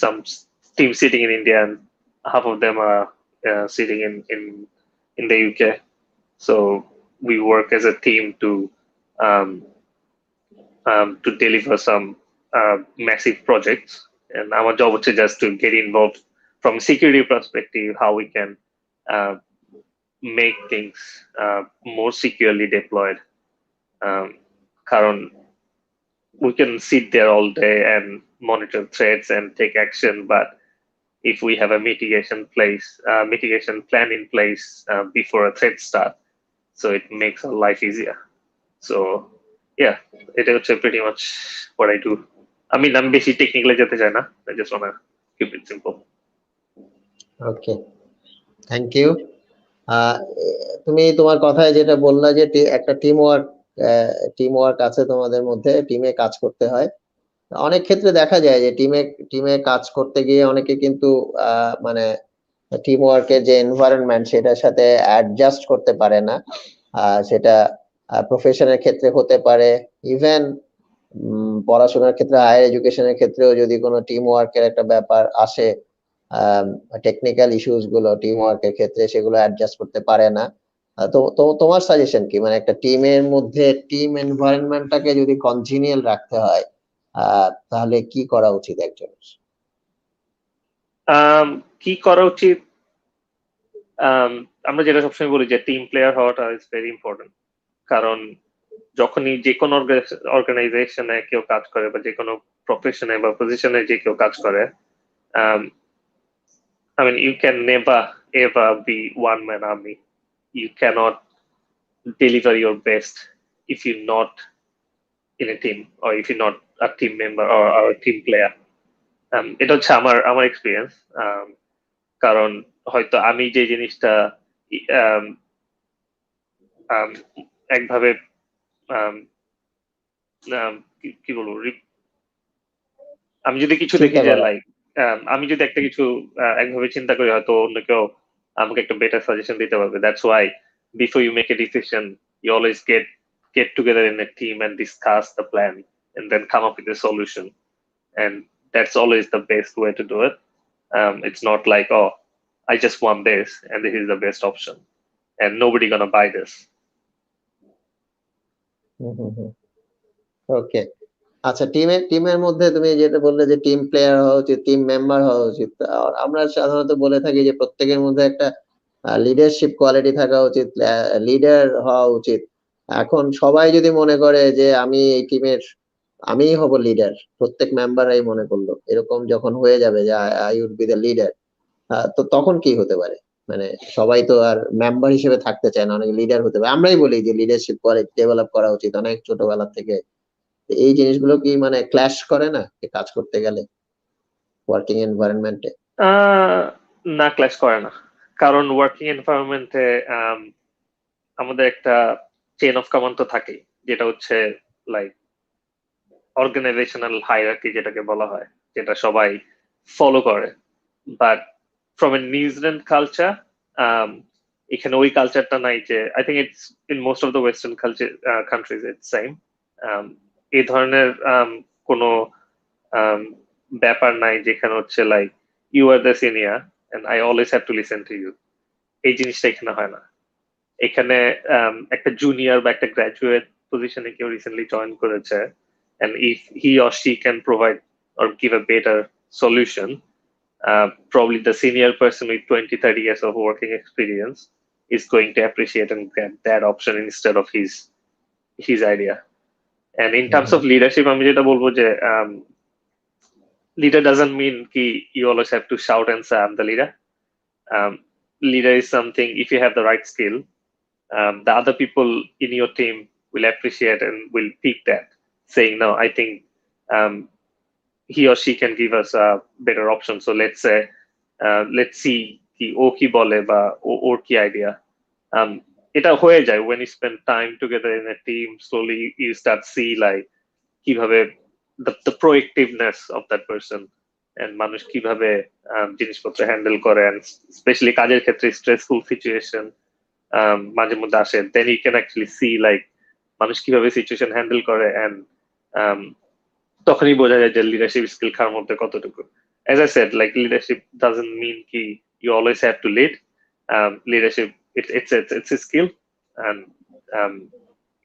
Some teams sitting in India, and half of them are sitting in the UK. So we work as a team to deliver some massive projects. And our job is just to get involved from a security perspective, how we can make things more securely deployed. Karon, we can sit there all day and monitor threats and take action, but if we have a mitigation plan in place before a threat starts, so it makes our life easier. So yeah, it is pretty much what I do. I mean, I'm basically technically jate chai na. I just wanna keep it simple. Okay, thank you. তুমি তোমার কথায় যেটা বললা যে একটা team work আছে তোমাদের মধ্যে, টিমে কাজ করতে হয়। অনেক ক্ষেত্রে দেখা যায় যে টিমে কাজ করতে গিয়ে অনেকে কিন্তু মানে টিম ওয়ার্কের যে এনভায়রনমেন্ট সেটার সাথে অ্যাডজাস্ট করতে পারে না। সেটা প্রফেশনের ক্ষেত্রে হতে পারে, ইভেন পড়াশোনার ক্ষেত্রে, হায়ার এডুকেশনের ক্ষেত্রেও যদি কোনো টিম ওয়ার্কের একটা ব্যাপার আসে, টেকনিক্যাল ইস্যুস গুলো টিম ওয়ার্কের ক্ষেত্রে সেগুলো অ্যাডজাস্ট করতে পারে না। তোমার সাজেশন কি, মানে একটা টিমের মধ্যে টিম এনভায়রনমেন্টটাকে যদি কনজিনিয়াল রাখতে হয় তাহলে কি করা উচিত একজনের? কি করা উচিত, আমরা যেটা সবসময় বলি যে টিম প্লেয়ার হওয়াটা ইজ ভেরি ইম্পর্টেন্ট। কারণ যখনই যে কোনো অর্গানাইজেশনে কেউ কাজ করে বা যে কোনো প্রফেশনে বা পজিশনে যে কেউ কাজ করে, I mean, you can never ever be one man army. You cannot deliver your best if you're not in a team, or if you're not a team member or a team player. এটা হচ্ছে আমার experience. কারণ হয়তো আমি যে জিনিসটা um, um, একভাবে কি বলবো, আমি যদি কিছু দেখি যে লাইক আমি যদি একটা কিছু একভাবে চিন্তা করি, হয়তো অন্য কেউ আমাকে একটা বেটার সাজেশন দিতে পারবে। That's why before you make a decision, you always get together in a team and discuss the plan and then come up with a solution, and that's always the best way to do it. It's not like, oh, I just want this and this is the best option and nobody gonna buy this. ওকে, আচ্ছা, টিমের মধ্যে তুমি যেটা বললে যে team player হওয়া উচিত, team member হওয়া উচিত, আমরা সাধারণত বলে থাকি যে প্রত্যেকের মধ্যে একটা লিডারশিপ কোয়ালিটি থাকা উচিত, লিডার হওয়া উচিত। এখন সবাই যদি মনে করে যে আমি এই টিমের আমিই হব লিডার, প্রত্যেক মেম্বাররাই মনে করলো এরকম যখন হয়ে যাবে যে I would be the leader, তো তখন কি হতে পারে? মানে সবাই তো আর মেম্বার হিসেবে থাকতে চায় না, অনেক লিডার হতে পারে। আমরাই বলি যে লিডারশিপ কোয়ালিটি ডেভেলপ করা উচিত অনেক ছোটবেলা থেকে। এই জিনিসগুলো কি মানে ক্ল্যাশ করে না কাজ করতে গেলে ওয়ার্কিং এনভায়রনমেন্টে? না, ক্লাস করে না। কারণ ওয়ার্কিং এনভায়রনমেন্টে আমাদের একটা চেইন অফ কমান্ড তো থাকেই, যেটা হচ্ছে লাইক অর্গানাইজেশনাল হায়ারার্কি যেটাকে বলা হয়, যেটা সবাই ফলো করে। But from a New Zealand culture, এখানে ওই কালচারটা নাই। যে I think it's in most of the western culture countries it's same. এই ধরনের কোনো ব্যাপার নাই যেখানে হচ্ছে like you are the senior and I always have to listen to you. এই জিনিসটা এখানে হয় না। এখানে একটা জুনিয়র বা একটা গ্রাজুয়েট পজিশনে কেউ রিসেন্টলি জয়েন করেছে, and if he or she can provide or give a better solution, probably the senior person with 20-30 years of working experience is going to appreciate and grab that option instead of his idea. And in terms of leadership, আমি যেটা বলবো যে leader doesn't mean ki you always have to shout and say I'm the leader. Leader is something, if you have the right skill, the other people in your team will appreciate and will pick that, saying, no, I think he or she can give us a better option. So let's say, let's see ki o ki bole ba or ki idea. Eta hoye jay when you spend time together in a team. Slowly you start see like কিভাবে the proactiveness of that person and মানুষ কিভাবে জিনিসপত্র handle করে, and specially কাজের ক্ষেত্রে stressful situation মাঝে মধ্যে আসে, then you can actually see like মানুষ কিভাবে সিচুয়েশন হ্যান্ডেল করে, and তখনই বোঝা যায় যে লিডারশিপ স্কিল কার মধ্যে কতটুকু। As I said, like leadership doesn't mean ki you always have to lead. Leadership, it's a skill, and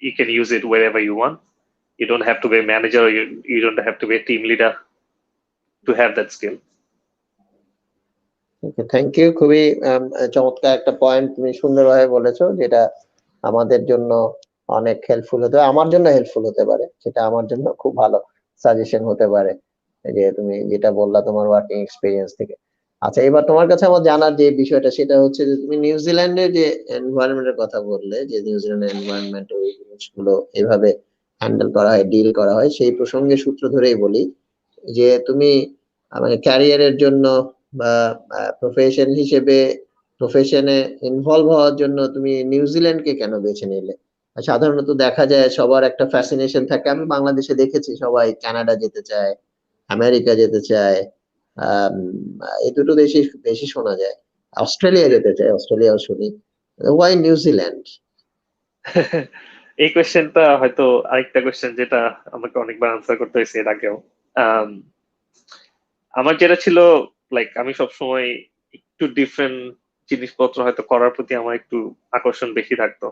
you can use it wherever you want. You don't have to be a manager, or you don't have to be a team leader to have that skill. Thank you, খুবই চমৎকার একটা point তুমি সুন্দরভাবে বলেছো, যেটা আমাদের জন্য অনেক হেল্পফুল হতে, আমার জন্য হেল্পফুল হতে পারে, সেটা আমার জন্য খুব ভালো সাজেশন হতে পারে, যে তুমি যেটা বললা তোমার ওয়ার্কিং এক্সপিরিয়েন্স থেকে। আচ্ছা, এবার তোমার কাছে আমার জানার যে বিষয়টা, সেটা হচ্ছে যে তুমি নিউজিল্যান্ডের যে এনভায়রনমেন্টের কথা বললে, যে নিউজিল্যান্ডের এনভায়রনমেন্টে ওই জিনিসগুলো এভাবে হ্যান্ডেল করা হয়, ডিল করা হয়, সেই প্রসঙ্গে সূত্র ধরেই বলি যে তুমি মানে ক্যারিয়ারের জন্য বা প্রফেশন হিসেবে প্রফেশনে ইনভলভ হওয়ার জন্য তুমি নিউজিল্যান্ডকে কেন বেছে নিলে? সাধারণত দেখা যায় সবার একটা ফ্যাসিনেশন থাকে, আমি বাংলাদেশে দেখেছি সবাই কানাডা যেতে চায়, আমেরিকা যেতে চায়, এই দুটো দেশে বেশি শোনা যায়, অস্ট্রেলিয়া যেতে চায়, অস্ট্রেলিয়াও শুনি, ওয়াই নিউজিল্যান্ড? এই কোয়েশ্চেনটা হয়তো আরেকটা কোয়েশ্চেন যেটা আমাকে অনেকবার আনসার করতে হয়েছে এর আগেও। আম, আমার যেটা ছিল লাইক আমি সবসময় একটু ডিফারেন্ট জিনিসপত্র হয়তো করার প্রতি আমার একটু আকর্ষণ বেশি থাকতো।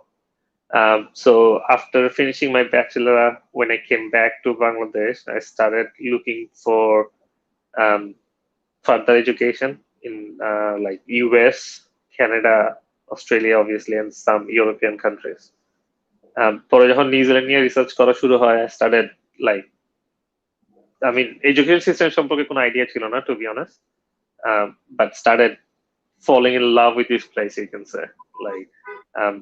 So after finishing my bachelor, when I came back to Bangladesh, I started looking for um, further education in like US, Canada, Australia, obviously, and some European countries. পরে যখন নিউজিল্যান্ড নিয়ে রিসার্চ করা শুরু হয়, I started like, I mean, education system সম্পর্কে কোনো idea ছিল না, to be honest, but started falling in love with this place, you can say, like um,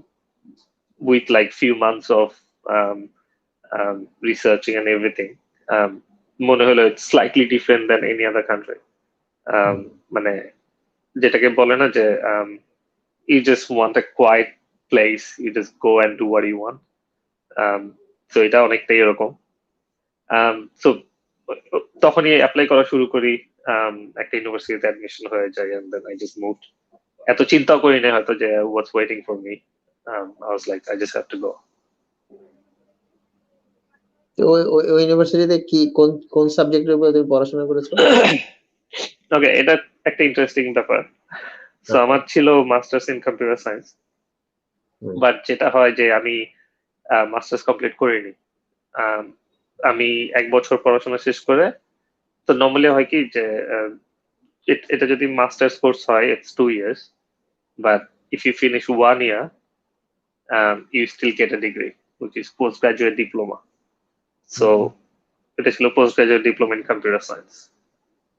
with like few months of um, researching and everything. মনে হলো it's slightly different than any other country. মানে যেটাকে বলে না যে you just want a quiet place, you just go and do what you want. So এটা অনেকটাই এরকম। So তখনই অ্যাপ্লাই করা শুরু করি, একটা ইউনিভার্সিটিতে অ্যাডমিশন হয়ে যায়, and then I just moved. এত চিন্তাও করি না হয়তো যে what's waiting for me. I was like, I just have to go. তো ওই ইউনিভার্সিটিতে কি কোন কোন সাবজেক্টের উপর তুমি পড়াশোনা করেছো? ওকে, এটা একটা ইন্টারেস্টিং ব্যাপার। সো আমার ছিল masters in computer science, but যেটা হয় যে আমি মাস্টার্স কমপ্লিট করিনি। আমি 1 বছর পড়াশোনা শেষ করে, তো নর্মালি হয় কি যে এটা যদি মাস্টার্স কোর্স হয় it's 2 years, but if you finish 1 year you still get a degree which is postgraduate diploma. So এটা ছিল postgraduate diploma in computer science.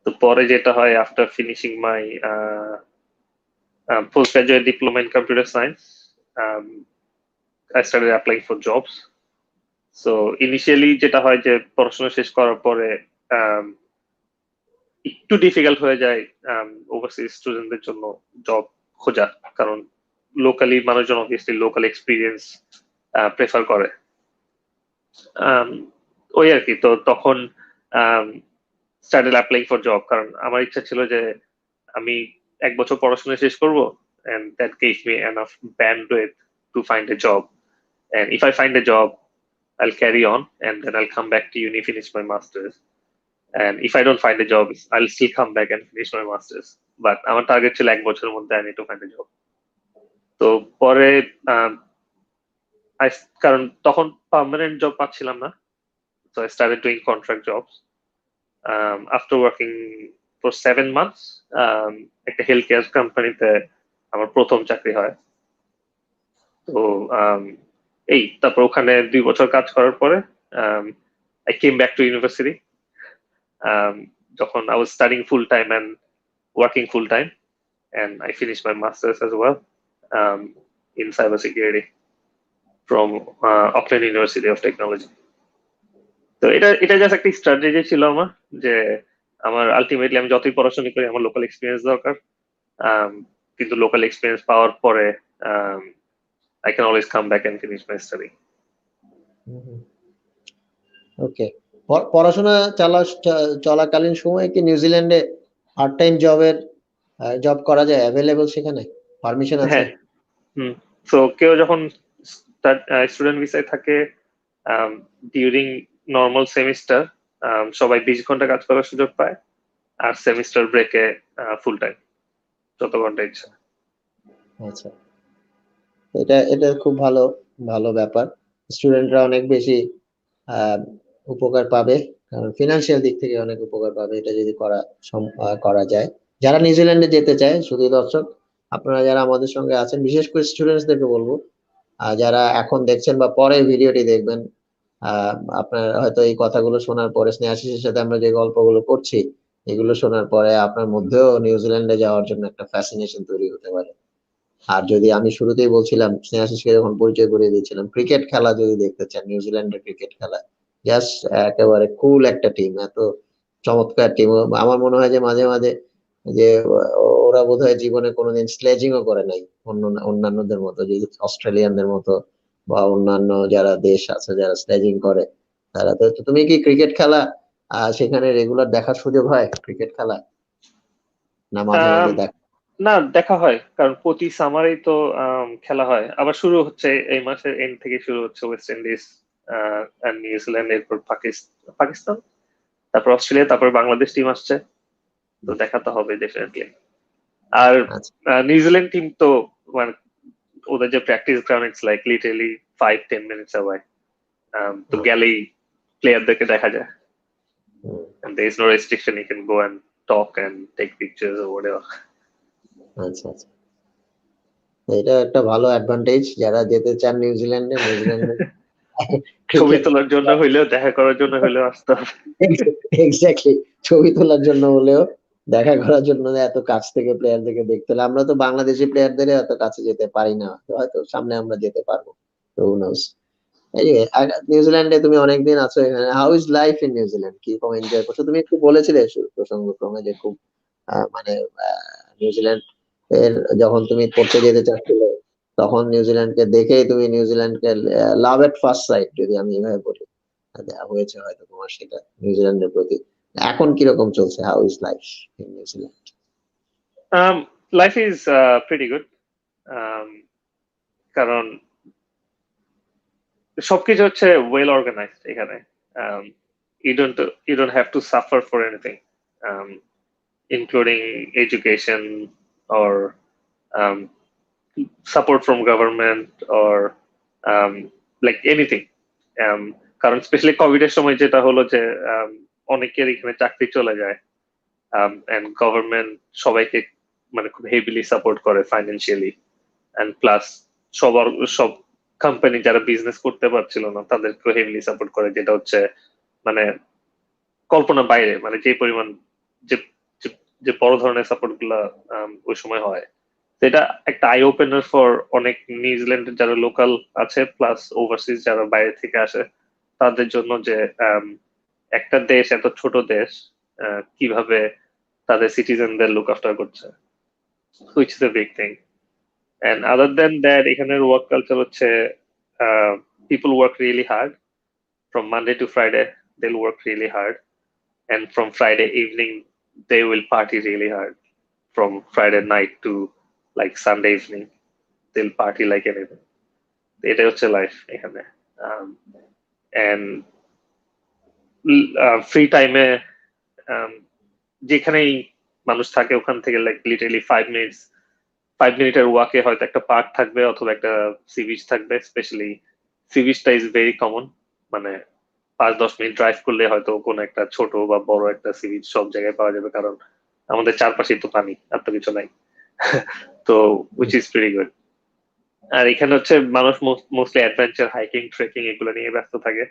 তো পরে যেটা হয় after finishing my postgraduate diploma in computer science, I started applying for jobs. So initially যেটা হয় যে পড়াশোনা শেষ করার পরে একটু ডিফিকাল্ট হয়ে যায় ওভারসিজ স্টুডেন্টদের জন্য জব খোঁজা, কারণ লোকালি মানুষজন অবভিয়াসলি লোকাল এক্সপিরিয়েন্স প্রেফার করে। ওই আর কি, তো তখন started applying for job, কারণ আমার ইচ্ছা ছিল যে আমি 1 বছর পড়াশোনা শেষ করব, and that gave me enough bandwidth to find a job, and if I find a job I'll carry on, and then I'll come back to uni, finish my masters, and if I don't find a job I'll still come back and finish my masters, but আমার target ছিল 1 বছরের মধ্যে I need to find a job. তো পরে কারণ তখন permanent job পাচ্ছিলাম না, so I started doing contract jobs. After working for 7 months, একটা হেলথ কেয়ার কোম্পানিতে আমার প্রথম চাকরি হয়। তো এই তারপর ওখানে 2 বছর কাজ করার পরে I came back to university, যখন I was studying full time and working full time, and I finished my masters as well in cybersecurity from Auckland University of Technology. তো এটা জাস্ট একটা স্ট্র্যাটেজি ছিল আমার, যে আমার আলটিমেটলি আমি যতই পড়াশোনা করি আমার লোকাল এক্সপিরিয়েন্স দরকার, কিন্তু লোকাল এক্সপিরিয়েন্স পাওয়ার পরে I can always come back and finish my study. ওকে, পড়াশোনা চলাকালীন সময়ে কি নিউজিল্যান্ডে পার্ট টাইম জব করা যায়, অ্যাভেলেবল সেখানে পারমিশন আছে? হ্যাঁ, সো কেউ যখন স্টুডেন্ট ভিসায় থাকে ডিউরিং নর্মাল সেমিস্টার সবাই 20 ঘন্টা কাজ করার সুযোগ পায়, আর সেমিস্টার ব্রেকে ফুল টাইম যত ঘন্টা ইচ্ছা। আচ্ছা, এটা খুব ভালো ব্যাপার। স্টুডেন্টরা অনেক বেশি উপকার পাবে, কারণ ফিনান্সিয়াল দিক থেকে অনেক উপকার পাবে এটা যদি করা যায়। যারা নিউজিল্যান্ডে যেতে চায়, শুধু দর্শক আপনারা যারা আমাদের সঙ্গে আছেন, বিশেষ করে স্টুডেন্টসদেরকে বলবো, যারা এখন দেখছেন বা পরে ভিডিওটি দেখবেন, আপনার হয়তো এই কথাগুলো শোনার পরে, স্নেহাশিসের সাথে আমরা যে গল্পগুলো করছি এগুলো শোনার পরে আপনার মধ্যেও নিউজিল্যান্ডে যাওয়ার জন্য একটা ফ্যাসিনেশন তৈরি হতে পারে। আর যদি আমি শুরুতেই বলছিলাম, স্নেহাশিসকে যখন পরিচয় করিয়ে দিয়েছিলাম, ক্রিকেট খেলা যদি দেখতে চান, নিউজিল্যান্ডের ক্রিকেট খেলা জাস্ট একেবারে কুল একটা টিম, এত চমৎকার টিম। আমার মনে হয় যে মাঝে মাঝে যে ওরা বোধহয় জীবনে কোনোদিন স্লেজিংও করে নাই অন্যান্যদের মতো, যে অস্ট্রেলিয়ানদের মতো বা অন্যান্য যারা দেশ আছে যারা স্লেজিং করে তারা। তো তুমি কি ক্রিকেট খেলা সেখানে রেগুলার দেখার সুযোগ হয় ক্রিকেট খেলা, না মাঝে মাঝে দেখ? না, দেখা হয়, কারণ প্রতি সামারেই তো খেলা হয়। আবার শুরু হচ্ছে এই মাসের এন্ড থেকে শুরু হচ্ছে ওয়েস্ট ইন্ডিজ আর নিউজিল্যান্ড, এরপর পাকিস্তান, তারপর অস্ট্রেলিয়া, তারপর বাংলাদেশ টিম আসছে, তো দেখা তো হবে ডেফিনেটলি। আর আচ্ছা নিউজিল্যান্ড টিম তো মানে ওদের যে practice ground, it's like literally 5-10 minutes away, তো গেলেই প্লেয়ারদেরকে দেখা যায়, হুম, and there is no restriction, you can go and talk and take pictures or whatever. আচ্ছা আচ্ছা এটা একটা ভালো অ্যাডভান্টেজ যারা যেতে চান নিউজিল্যান্ডে ছবি ক্রিকেট তোলার জন্য হইলেও, দেখা করার জন্য হইলেও আসতে হবে। এক্স্যাক্টলি ছবি তোলার জন্য হলেও দেখা করার জন্য এত কাছ থেকে প্লেয়ারদেরকে দেখতে হলে আমরা তো বাংলাদেশি প্লেয়ারদের এত কাছে যেতে পারি না, হয়তো সামনে আমরা যেতে পারবো, তো who knows? Anyway, নিউজিল্যান্ডে তুমি অনেকদিন আছো এখানে, how is life in New Zealand, কি রকম এনজয় করছো? তুমি একটু বলেছিলে প্রসঙ্গক্রমে যে খুব মানে নিউজিল্যান্ড এর যখন তুমি পড়তে যেতে চাচ্ছিলে তখন নিউজিল্যান্ডকে দেখেই তুমি নিউজিল্যান্ডকে লাভ এট ফার্স্ট সাইট, যদি আমি এভাবে বলি, হয়েছে হয়তো তোমার সেটা নিউজিল্যান্ডের প্রতি। এখন কিরকম চলছে, how is life in New Zealand? Life is pretty good, কারণ সবকিছু হচ্ছে ওয়েল অর্গানাইজড এখানে। You don't you don't have to suffer for anything, including education or um, support from government or like anything. কারণ স্পেশালি কোভিড এর সময় যেটা হলো যে অনেকের এখানে চাকরি চলে যায়, এন্ড গভর্নমেন্ট সবাইকে মানে খুব হেভিলি সাপোর্ট করে ফাইন্যান্সিয়ালি, এন্ড প্লাস সবার সব কোম্পানি যারা বিজনেস করতে পারছিল না তাদেরকে হেভিলি সাপোর্ট করে, যেটা হচ্ছে মানে কল্পনা বাইরে, মানে যে পরিমাণ যে যে বড় ধরনের সাপোর্ট গুলা ওই সময় হয়। এটা একটা আই ওপেনার ফর অনেক নিউজিল্যান্ডের যারা লোকাল আছে প্লাস ওভারসিজ যারা বাইরে থেকে আসে তাদের জন্য, যে একটা দেশ, এত ছোট দেশ, কিভাবে তাদের সিটিজেনদের লুক আফটার করছে, which is a big thing. And other than that এখানের ওয়ার্ক কালচার হচ্ছে people work really hard from Monday to Friday, they work really hard, and from Friday evening they will party really hard. From Friday night to like Sunday evening, they'll party like anything. এটাই হচ্ছে life এখানে। and free টাইমে যেখানেই মানুষ থাকে ওখান থেকে like literally 5 মিনিটের ওয়াকে হয়তো একটা পার্ক থাকবে অথবা একটা সি বিচ থাকবে। স্পেশালি সি বিচটা ইজ ভেরি কমন, মানে 5-10 মিনিট ড্রাইভ করলে হয়তো কোনো একটা ছোট বা বড় একটা সি বিচ সব জায়গায় পাওয়া যাবে, কারণ আমাদের চারপাশেই তো পানি, আর তো কিছু নাই। তো উইচ ইজ ভেরি গুড। আর এখানে হচ্ছে মানুষ মোস্টলি অ্যাডভেঞ্চার, হাইকিং, ট্রেকিং এগুলো নিয়ে ব্যস্ত থাকে।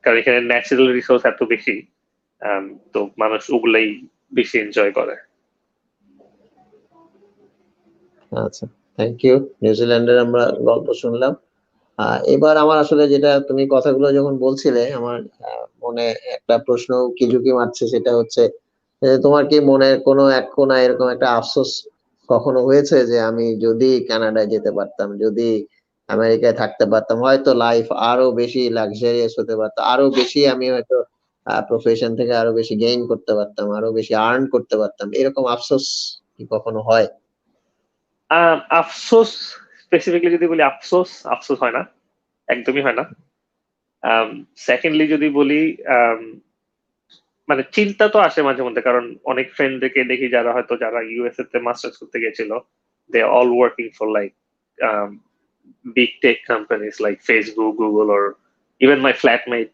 কারণ এখানে ন্যাচারাল রিসোর্স এত বেশি, তো মানুষ ওগুলাই বেশি এনজয় করে। আচ্ছা, থ্যাংক ইউ। নিউজিল্যান্ডের আমরা গল্প শুনলাম। এবার আমার আসলে যেটা তুমি কথাগুলো যখন বলছিলে আমার মনে একটা প্রশ্ন কি ঝুঁকি মারছে, সেটা হচ্ছে তোমার কি মনের কোনো এক কোনায় এরকম একটা আফসোস কখনো হয়েছে যে আমি যদি কানাডায় যেতে পারতাম, যদি আমেরিকায় থাকতে পারতাম, হয়তো লাইফ আরো বেশি লাক্সারিয়াস হতে পারতো, আরো বেশি আমি হয়তো প্রফেশন থেকে আরো বেশি গেইন করতে পারতাম, আরো বেশি আর্ন করতে পারতাম, এরকম আফসোস কি কখনো হয়? আফসোস, স্পেসিফিকলি যদি বলি, আফসোস আফসোস হয় না, একদমই হয় না। সেকেন্ডলি যদি বলি, মানে চিন্তা তো আসে মাঝে মধ্যে, কারণ অনেক ফ্রেন্ডদেরকে দেখি যারা হয়তো যারা ইউএসএ তে মাস্টার্স করতে গেছিল, they all working for like big tech companies like Facebook, Google, or even my flatmate,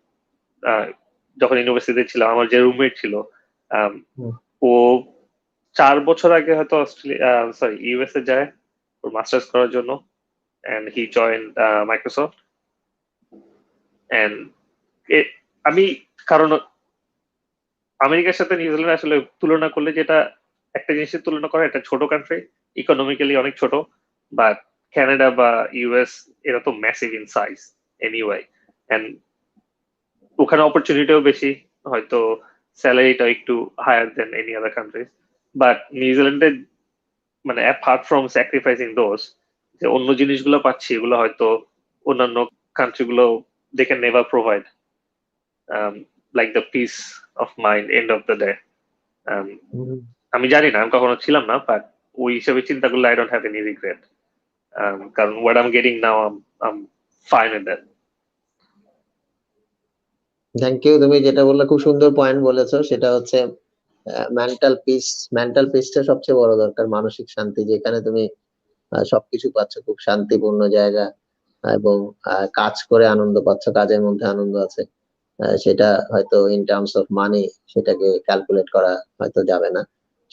যখন ইউনিভার্সিটিতে ছিলাম আমার যে রুমমেট ছিল, হুম, ও 4 বছর আগে হয়তো অস্ট্রেলিয়া সরি ইউএসএ যায় ওর মাস্টার্স করার জন্য, and he joined Microsoft. and আমি, কারণ আমেরিকার সাথে নিউজিল্যান্ড আসলে তুলনা করলে, যেটা একটা জিনিসের তুলনা করা, এটা ছোট কান্ট্রি, ইকোনমিক্যালি অনেক ছোট, বাট কানাডা বা ইউএস এরা তো massive in size anyway, and ওখানে অপরচুনিটিও বেশি, হয়তো স্যালারিটা একটু higher than any other countries. But নিউজিল্যান্ডে মানে অ্যাপার্ট ফ্রম স্যাক্রিফাইসিং দোজ, যে অন্য জিনিসগুলো পাচ্ছি এগুলো হয়তো অন্যান্য কান্ট্রিগুলো they can never provide, like the peace of mind and of the day. Hmm, আমি জানি না, আমি কখনো ছিলাম না, বাট ওই হিসেবে চিন্তা করলে I don't have any regret, কারণ what I am getting now I am fine with that. Thank you. তুমি যেটা বললে খুব সুন্দর পয়েন্ট বলেছো, সেটা হচ্ছে মেন্টাল পিস। মেন্টাল পিসটা সবচেয়ে বড় দরকার, মানসিক শান্তি, যেখানে তুমি সবকিছু পাচ্ছ, খুব শান্তিপূর্ণ জায়গা, এবং কাজ করে আনন্দ পাচ্ছ, কাজের মধ্যে আনন্দ আছে। সেটা হয়তো ইন টার্মস অফ মানি সেটাকে ক্যালকুলেট করা হয়তো যাবে না।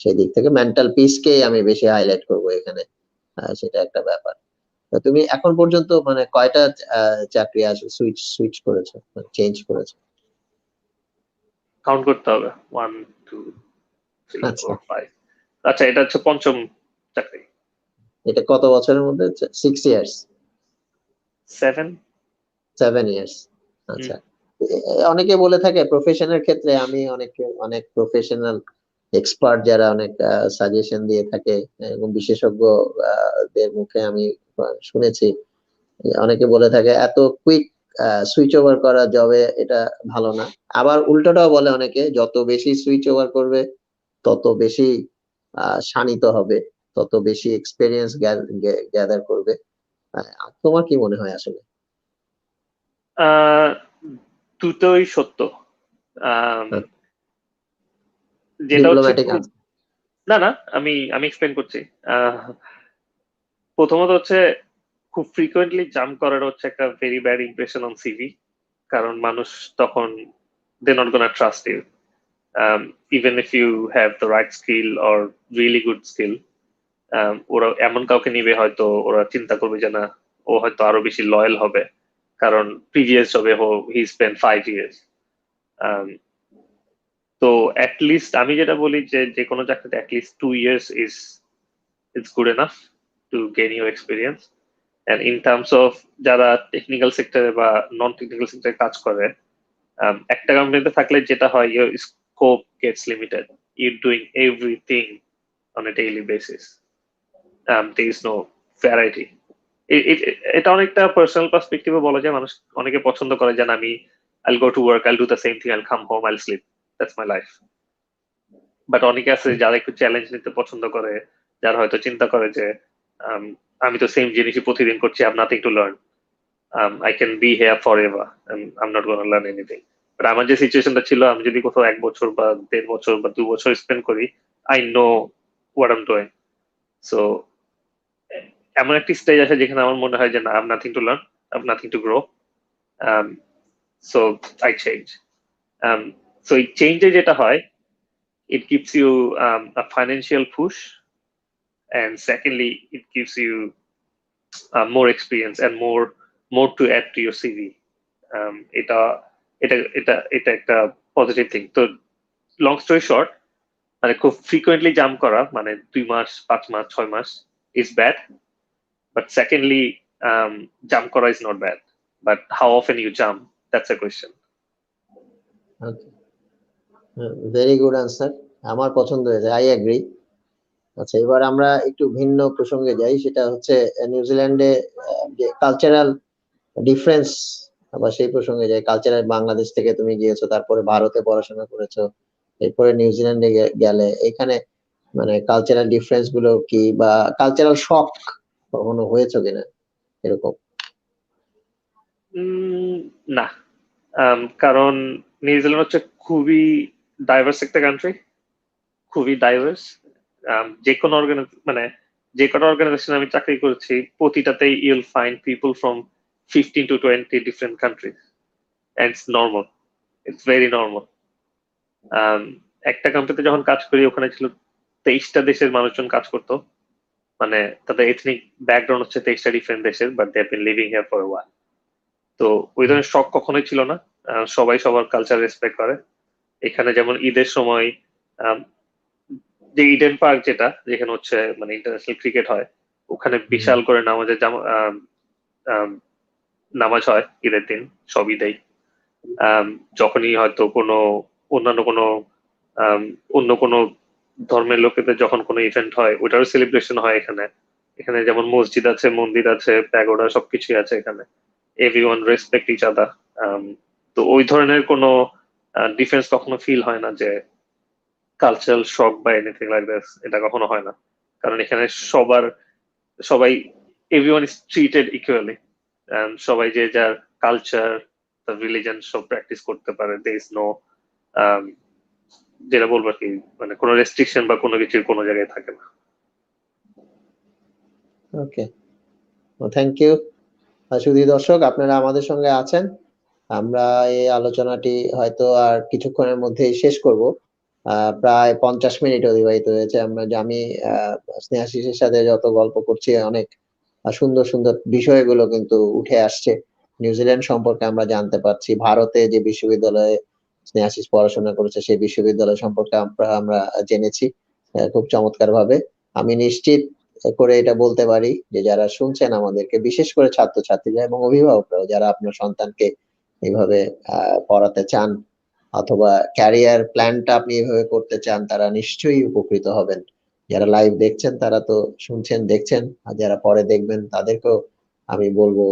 সেই দিক থেকে মেন্টাল পিসকেই আমি বেশি হাইলাইট করবো এখানে। সেটা একটা ব্যাপার। তো তুমি এখন পর্যন্ত মানে কয়টা চাকরি সুইচ সুইচ করেছো, চেঞ্জ করেছো? কাউন্ট করতে হবে, 1 2 3 আচ্ছা, 4 5। আচ্ছা, এটা হচ্ছে পঞ্চম চাকরি। এটা কত বছরের মধ্যে? 6 ইয়ার্স, 7। 7 ইয়ার্স। আচ্ছা। অনেকে বলে থাকে প্রফেশনের ক্ষেত্রে, আমি অনেক প্রফেশনাল এক্সপার্ট যারা অনেক সাজেশন দিয়ে থাকে, এবং বিশেষজ্ঞ দের মুখে আমি শুনেছি, অনেকে বলে থাকে এত কুইক সুইচ ওভার করা জবে এটা ভালো না। আবার উল্টোটাও বলে অনেকে, যত বেশি সুইচ ওভার করবে তত বেশি শানিত হবে, তত বেশি এক্সপেরিয়েন্স গ্যাদার করবে। তোমার কি মনে হয় আসলে? দুটোই সত্য। আম, যেটা হচ্ছে ডিপ্লোম্যাটিক খুব, আনসার। না না, আমি আমি এক্সপ্লেন করছি। আহ, প্রথমত হচ্ছে খুব ফ্রিকোয়েন্টলি জাম্প করার হচ্ছে একটা very bad impression on CV, কারণ মানুষ তখন they not gonna trust you, even if you have the right skill or really good skill. ওরা এমন কাউকে নিবে হয়তো ওরা চিন্তা করবে যে না, ও হয়তো আরো বেশি লয়াল হবে, কারণ প্রিভিয়াস জবে হি স্পেন্ড 5 ইয়ার্স। তো অ্যাটলিস্ট আমি যেটা বলি যে যে কোনো চাকরিতে at least 2 years is good enough to gain your experience. And in terms of যারা টেকনিক্যাল সেক্টরে বা নন টেকনিক্যাল সেক্টরে কাজ করে, একটা কোম্পানিতে থাকলে যেটা হয়, your scope gets limited, you doing everything on a daily basis, there is no variety. এটা অনেকটা পার্সোনাল পার্সপেক্টিভে বলা যায়, মানুষ অনেকে পছন্দ করে যে না, আমি I'll go to work, I'll do the same thing, I'll come home, I'll sleep, that's my life. But অনেকে আছে যারা একটু চ্যালেঞ্জ নিতে পছন্দ করে, যারা হয়তো চিন্তা করে যে um, আমি তো সেম জিনিসই প্রতিদিন করছি, I have nothing to learn, I can be here forever and I'm not going to learn anything. But আমার যে সিচুয়েশনটা ছিল, আমি যদি কোথাও 1 বছর বা 1.5 বছর বা 2 বছর স্পেন্ড করি, I know what I'm doing. So এমন একটি স্টেজ আছে যেখানে আমার মনে হয় যে না, I have nothing to learn, I have nothing to grow. um, so I change. um, so এই চেঞ্জে যেটা হয়, it gives you a financial push, and secondly it gives you more experience and more to add to your CV. এটা এটা এটা এটা একটা positive thing. তো long story short, মানে খুব ফ্রিকোয়েন্টলি জাম্প করা, মানে 2 মাস 5 মাস 6 মাস is bad, but secondly jump kora is not bad, but how often you jump, that's a question. Very good answer, আমার পছন্দ হয়েছে, আই এগ্রি। আচ্ছা, এবার আমরা একটু ভিন্ন প্রসঙ্গে যাই, সেটা হচ্ছে নিউজিল্যান্ডে যে কালচারাল ডিফারেন্স, আবার সেই প্রসঙ্গে যাই। কালচারাল, বাংলাদেশ থেকে তুমি গিয়েছো, তারপরে ভারতে পড়াশোনা করেছো, এরপরে নিউজিল্যান্ডে গেলে, এখানে মানে কালচারাল ডিফারেন্স গুলো কি, বা কালচারাল শক কখনো হয়েছে কিনা এরকম? না, কারণ নিউজিল্যান্ড হচ্ছে খুবই ডাইভার্স একটা কান্ট্রি, খুবই ডাইভার্স। যে কোনো মানে যে কোনো অর্গানাইজেশন আমি চাকরি করেছি, প্রতিটাতেই you'll find people from 15 to 20 different countries, and it's normal, it's very normal. একটা কোম্পানিতে যখন কাজ করি, ওখানে ছিল 23টা দেশের মানুষজন কাজ করতো, মানে তাদের এথনিক ব্যাকগ্রাউন্ড হচ্ছে 23টা ডিফারেন্ট দেশের, but they have been living here for a while. তো ওই ধরনের শখ কখনোই ছিল না। সবাই সবার কালচার রেসপেক্ট করে। এখানে যেমন ঈদের সময় যে ইডেন পার্ক, যেটা যেখানে হচ্ছে মানে ইন্টারন্যাশনাল ক্রিকেট হয়, ওখানে বিশাল করে নামাজ হয় ঈদের দিন, সব ঈদেই। যখনই হয়তো কোনো অন্যান্য কোনো অন্য কোনো ধর্মের লোকেদের যখন কোনো ইভেন্ট হয়, ওটারও সেলিব্রেশন হয় এখানে। এখানে যেমন মসজিদ আছে, মন্দির আছে, প্যাগোডা, সবকিছুই আছে এখানে। Everyone respect each other. তো ওই ধরনের কোনো ডিফারেন্স কখনো ফিল হয় না যে কালচারাল শক বা এনিথিং লাইক দিস, এটা কখনো হয় না। কারণ এখানে সবাই এভরিওয়ান ইজ ট্রিটেড ইকুয়ালি, সবাই যে যার কালচার, রিলিজন সব প্র্যাকটিস করতে পারে। দের ইজ নো যেটা বলবো আর কি, মানে কোনো রেস্ট্রিকশন বা কোনো কিছুর কোনো জায়গায় থাকে না। ওকে, থ্যাংক ইউ। সুধী দর্শক, আপনারা আমাদের সঙ্গে আছেন। আমরা এই আলোচনাটি হয়তো আর কিছুক্ষণের মধ্যেই শেষ করব। প্রায় 50 মিনিট অতিবাহিত হয়েছে। আমি স্নেহাশিসের সাথে যত গল্প করছি, অনেক সুন্দর সুন্দর বিষয়গুলো কিন্তু উঠে আসছে। নিউজিল্যান্ড সম্পর্কে আমরা জানতে পারছি, ভারতে যে বিশ্ববিদ্যালয়ে স্নেহাশিস পড়াশোনা করেছে সেই বিশ্ববিদ্যালয় সম্পর্কে আমরা জেনেছি খুব চমৎকার ভাবে। আমি নিশ্চিত করে এটা বলতে পারি যে যারা শুনছেন আমাদেরকে, বিশেষ করে ছাত্রছাত্রীরা এবং অভিভাবকরাও যারা আপনার সন্তানকে এইভাবে পড়াতে চান অথবা ক্যারিয়ার প্ল্যানটা আপনি এভাবে করতে চান, তারা নিশ্চয়ই উপকৃত হবেন। যারা লাইভ দেখছেন তারা তো শুনছেন, দেখছেন, আর যারা পরে দেখবেন তাদেরকেও আমি বলবো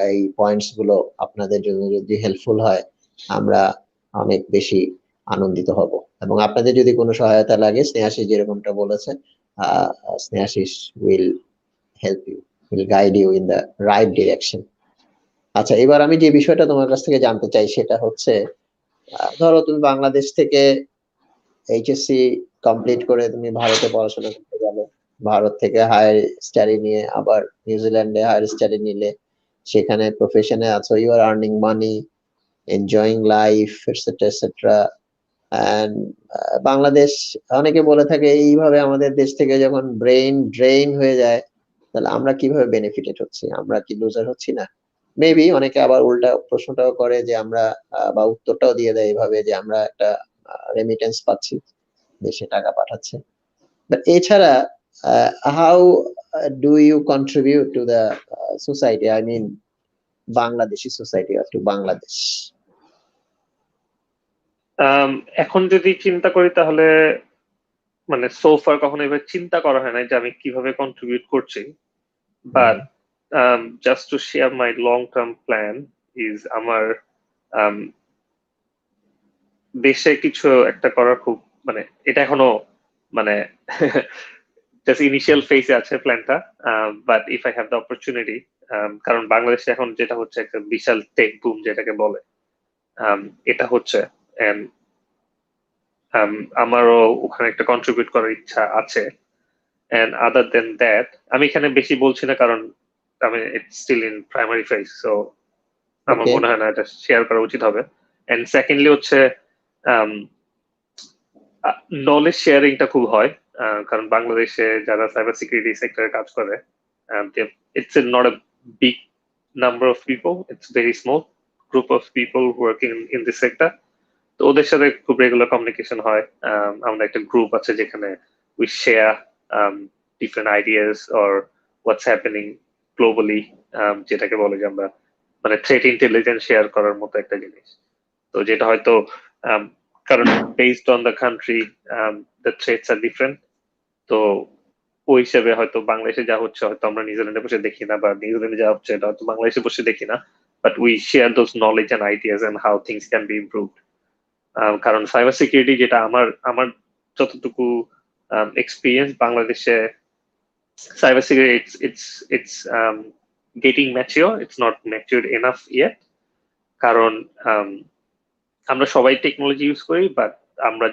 এই পয়েন্টস গুলো আপনাদের জন্য যদি হেল্পফুল হয়, আমরা অনেক বেশি আনন্দিত হব। এবং আপনাদের যদি কোনো সহায়তা লাগে, স্নেহাশিস যেরকমটা বলেছে, Snehashis will help you, will guide you in the right direction. আচ্ছা, এবার আমি যে বিষয়টা তোমার কাছ থেকে জানতে চাই সেটা হচ্ছে, ধরো তুমি বাংলাদেশ থেকে এইচএসসি কমপ্লিট করে তুমি ভারতে পড়াশোনা করতে গেলে, ভারত থেকে হায়ার স্টাডি নিয়ে আবার নিউজিল্যান্ডে হায়ার স্টাডি নিলে, সেখানে প্রফেশনে আছো, you are earning money, enjoying life, etcetera etcetera. And Bangladesh, অনেকে বলে থাকে এইভাবে আমাদের দেশ থেকে যখন ব্রেইন ড্রেইন হয়ে যায়, তাহলে আমরা কিভাবে বেনিফিটেড হচ্ছি, আমরা কি লুজার হচ্ছি না? মেবি অনেকে আবার উল্টা প্রশ্নটাও করে যে আমরা বা উত্তরটাও দিয়ে দেয় এইভাবে যে আমরা একটা রেমিটেন্স পাচ্ছি, দেশে টাকা পাঠাচ্ছে। বাট এছাড়া how do you contribute to the society, I mean Bangladeshi society of to Bangladesh? এখন যদি চিন্তা করি তাহলে মানে সোফার কখনো এভাবে চিন্তা করা হয় না যে আমি কিভাবে কন্ট্রিবিউট করছি। But just to share my long term plan is, আমার দেশে কিছু একটা করার খুব, মানে এটা এখনো মানে জাস্ট ইনিশিয়াল ফেজে আছে প্ল্যানটা। But if I have the opportunity, কারণ বাংলাদেশে এখন যেটা হচ্ছে একটা বিশাল টেক বুম যেটাকে বলে, এটা হচ্ছে, and আমারও ওখানে একটা কন্ট্রিবিউট করার ইচ্ছা আছে। এন্ড আদার দেন দ্যাট, আমি এখানে বেশি বলছি না কারণ আমি it's still in primary phase, so আমার মনে হয় না এটা শেয়ার করা উচিত হবে। এন্ড সেকেন্ডলি হচ্ছে নলেজ শেয়ারিংটা খুব হয়, কারণ বাংলাদেশে যারা সাইবার সিকিউরিটি সেক্টরে কাজ করে, it's not a big number of people, it's very small group of people working in this sector. তো ওদের সাথে খুব রেগুলার কমিউনিকেশন হয়। আমরা একটা গ্রুপ আছে যেখানে we share different ideas or what's happening globally, যেটাকে বলে যে আমরা মানে থ্রেট ইন্টেলিজেন্স শেয়ার করার মতো একটা জিনিস। তো যেটা হয়তো কারণ based on the country the threats are different. তো ওই হিসেবে হয়তো বাংলাদেশে যা হচ্ছে হয়তো আমরা নিউজিল্যান্ডে বসে দেখি না, বা নিউজিল্যান্ডে যা হচ্ছে এটা হয়তো বাংলাদেশে বসে দেখি না, but we share those knowledge and ideas and how things can be improved. কারণ সাইবার সিকিউরিটি যেটা আমার যতটুকু এক্সপিরিয়েন্স, বাংলাদেশে cyber security it's getting mature, it's not mature enough yet. কারণ আমরা সবাই টেকনোলজি ইউজ করি, বাট আমরা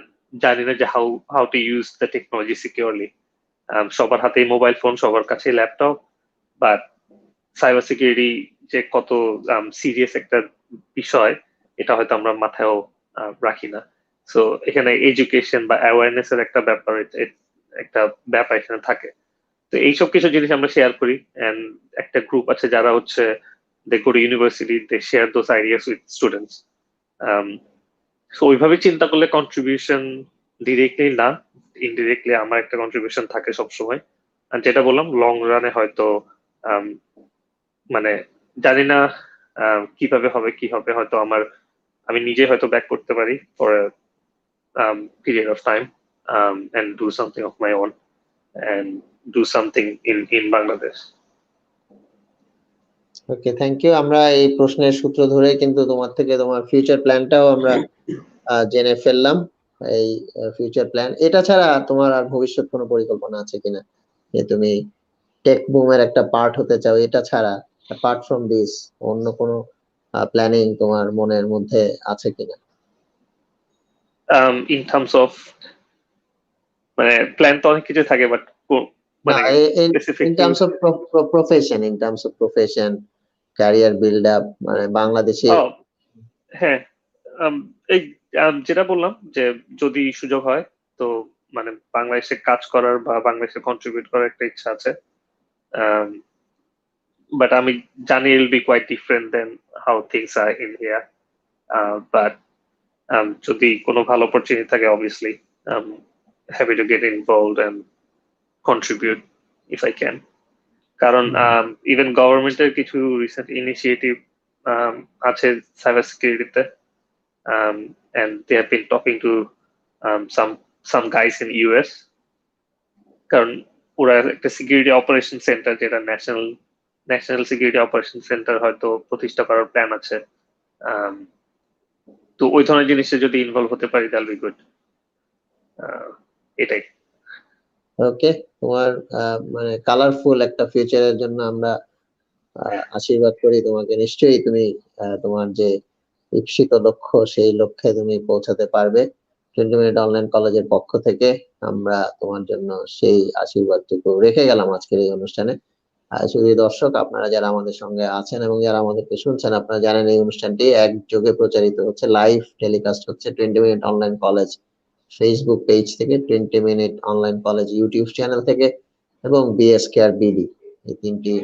জানি না যে how to use the technology securely. সবার হাতেই মোবাইল ফোন, সবার কাছে ল্যাপটপ, বাট সাইবার সিকিউরিটি যে কত সিরিয়াস একটা বিষয় এটা হয়তো আমরা মাথায়ও রাখি না। সো এখানে এডুকেশন বা অ্যাওয়ারনেস এর একটা ব্যাপার, এখানে থাকে। তো এইসব কিছু জিনিস আমরা শেয়ার করি, এন্ড একটা গ্রুপ আছে যারা হচ্ছে they go to university, they share those ideas with students. So ওইভাবে চিন্তা করলে কন্ট্রিবিউশন ডিরেক্টলি না, ইনডিরেক্টলি আমার একটা কন্ট্রিবিউশন থাকে সবসময়। আর যেটা বললাম, লং রানে হয়তো মানে জানি না কিভাবে হবে কি হবে, হয়তো আমি নিজে হয়তো ব্যাক করতে পারি for period of time and do something of my own and do something in Bangladesh. Okay, thank you. আমরা এই প্রশ্নের সূত্র ধরে কিন্তু তোমার থেকে তোমার ফিউচার প্ল্যানটাও আমরা জেনে ফেললাম। এই ফিউচার প্ল্যান, এটা ছাড়া তোমার আর ভবিষ্যৎ কোনো পরিকল্পনা আছে কিনা, যে তুমি টেক বুমের একটা পার্ট হতে চাও, এটা ছাড়া অ্যাপার্ট ফ্রম দিস অন্য কোনো প্ল্যানিং তোমার মনের মধ্যে আছে কিনা? ইন টার্মস অফ মানে প্ল্যান তো অনেক কিছু থাকে, বাট না, মানে in specifically terms of profession, career build up, মানে বাংলাদেশে। হ্যাঁ, এই যেটা বললাম যে যদি সুযোগ হয় তো মানে বাংলাদেশে কাজ করার বা বাংলাদেশে কন্ট্রিবিউট করার একটা ইচ্ছা আছে, বাট আমি জানি it will be quite different then how things are in here, but যদি কোনো ভালো অপরচুনিটি থাকে obviously happy to get involved and contribute if I can. কারণ ইভেন গভর্নমেন্টের কিছু রিসেন্ট ইনিশিয়েটিভ আছে সাইবার সিকিউরিটিতে, and they have been talking to some guys in US, কারণ ওরা একটা সিকিউরিটি অপারেশন সেন্টার, যেটা ন্যাশনাল সিকিউরিটি অপারেশন সেন্টার হয়তো প্রতিষ্ঠা করার প্ল্যান আছে। তো ওই ধরনের জিনিসে যদি ইনভলভ হতে পারি দ্যাট উইল বি গুড। এটাই। ওকে, তোমার মানে কালারফুল একটা ফিউচারের জন্য আমরা আশীর্বাদ করি তোমাকে। নিশ্চয়ই তুমি তোমার যে ইপ্সিত লক্ষ্য, সেই লক্ষ্যে তুমি পৌঁছাতে পারবে। 20 মিনিট অনলাইন কলেজের পক্ষ থেকে আমরা তোমার জন্য সেই আশীর্বাদটুকু রেখে গেলাম আজকের এই অনুষ্ঠানে। শুধু দর্শক, আপনারা যারা আমাদের সঙ্গে আছেন এবং যারা আমাদেরকে শুনছেন, আপনারা জানেন এই অনুষ্ঠানটি একযোগে প্রচারিত হচ্ছে, লাইভ টেলিকাস্ট হচ্ছে 20 minute online college Facebook page থেকে, 20 minute online college YouTube channel থেকে এবং বিএসকেআর বিডি, এই তিনটি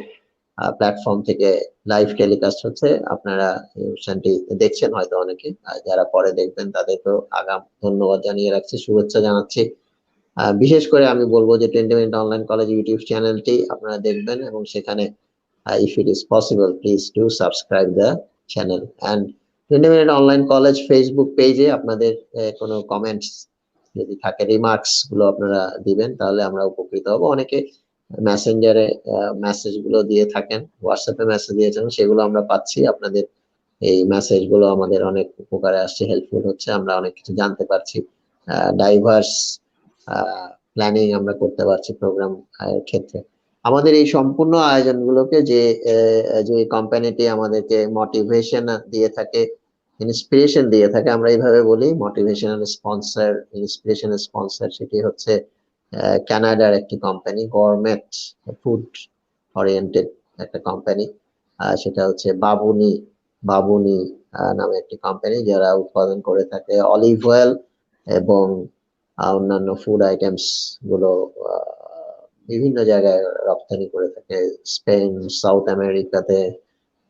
প্ল্যাটফর্ম থেকে লাইভ টেলিকাস্ট হচ্ছে। আপনারা এই অনুষ্ঠানটি দেখছেন হয়তো অনেকে, যারা পরে দেখবেন তাদেরকেও আগাম ধন্যবাদ জানিয়ে রাখছি, শুভেচ্ছা জানাচ্ছি। বিশেষ করে আমি বলবো যে 20 মিনিট অনলাইন কলেজ ইউটিউব চ্যানেলটি আপনারা দেখবেন এবং সেখানে if it is possible please do subscribe the channel, and 20 minute online college Facebook পেজে আপনাদের কোনো কমেন্টস যদি থাকে, রিমার্কস গুলো আপনারা দিবেন, তাহলে আমরা উপকৃত হব। অনেকে মেসেঞ্জারে মেসেজ গুলো দিয়ে থাকেন, হোয়াটসঅ্যাপে মেসেজ দিয়েছেন, সেগুলো আমরা পাচ্ছি। আপনাদের এই মেসেজ গুলো আমাদের অনেক উপকারে আসছে, হেল্পফুল হচ্ছে, আমরা অনেক কিছু জানতে পারছি, ডাইভার্স প্ল্যানিং আমরা করতে পারছি প্রোগ্রাম ক্ষেত্রে। আমাদের এই সম্পূর্ণ আয়োজনগুলোকে যে কোম্পানিটি আমাদেরকে মোটিভেশন দিয়ে থাকে, ইন্সপিরেশন দিয়ে থাকে, আমরা এইভাবে বলি মোটিভেশনাল স্পন্সর, ইন্সপিরেশনাল স্পন্সর, সেটি হচ্ছে কানাডার একটি কোম্পানি, গভর্নমেন্ট ফুড ওরিয়েন্টেড একটা কোম্পানি, সেটা হচ্ছে বাবুনি নামে একটি কোম্পানি, যারা উৎপাদন করে থাকে অলিভ অয়েল এবং অন্যান্য ফুড আইটেমস গুলো বিভিন্ন জায়গায় রপ্তানি করে থাকে, স্পেন, সাউথ আমেরিকাতে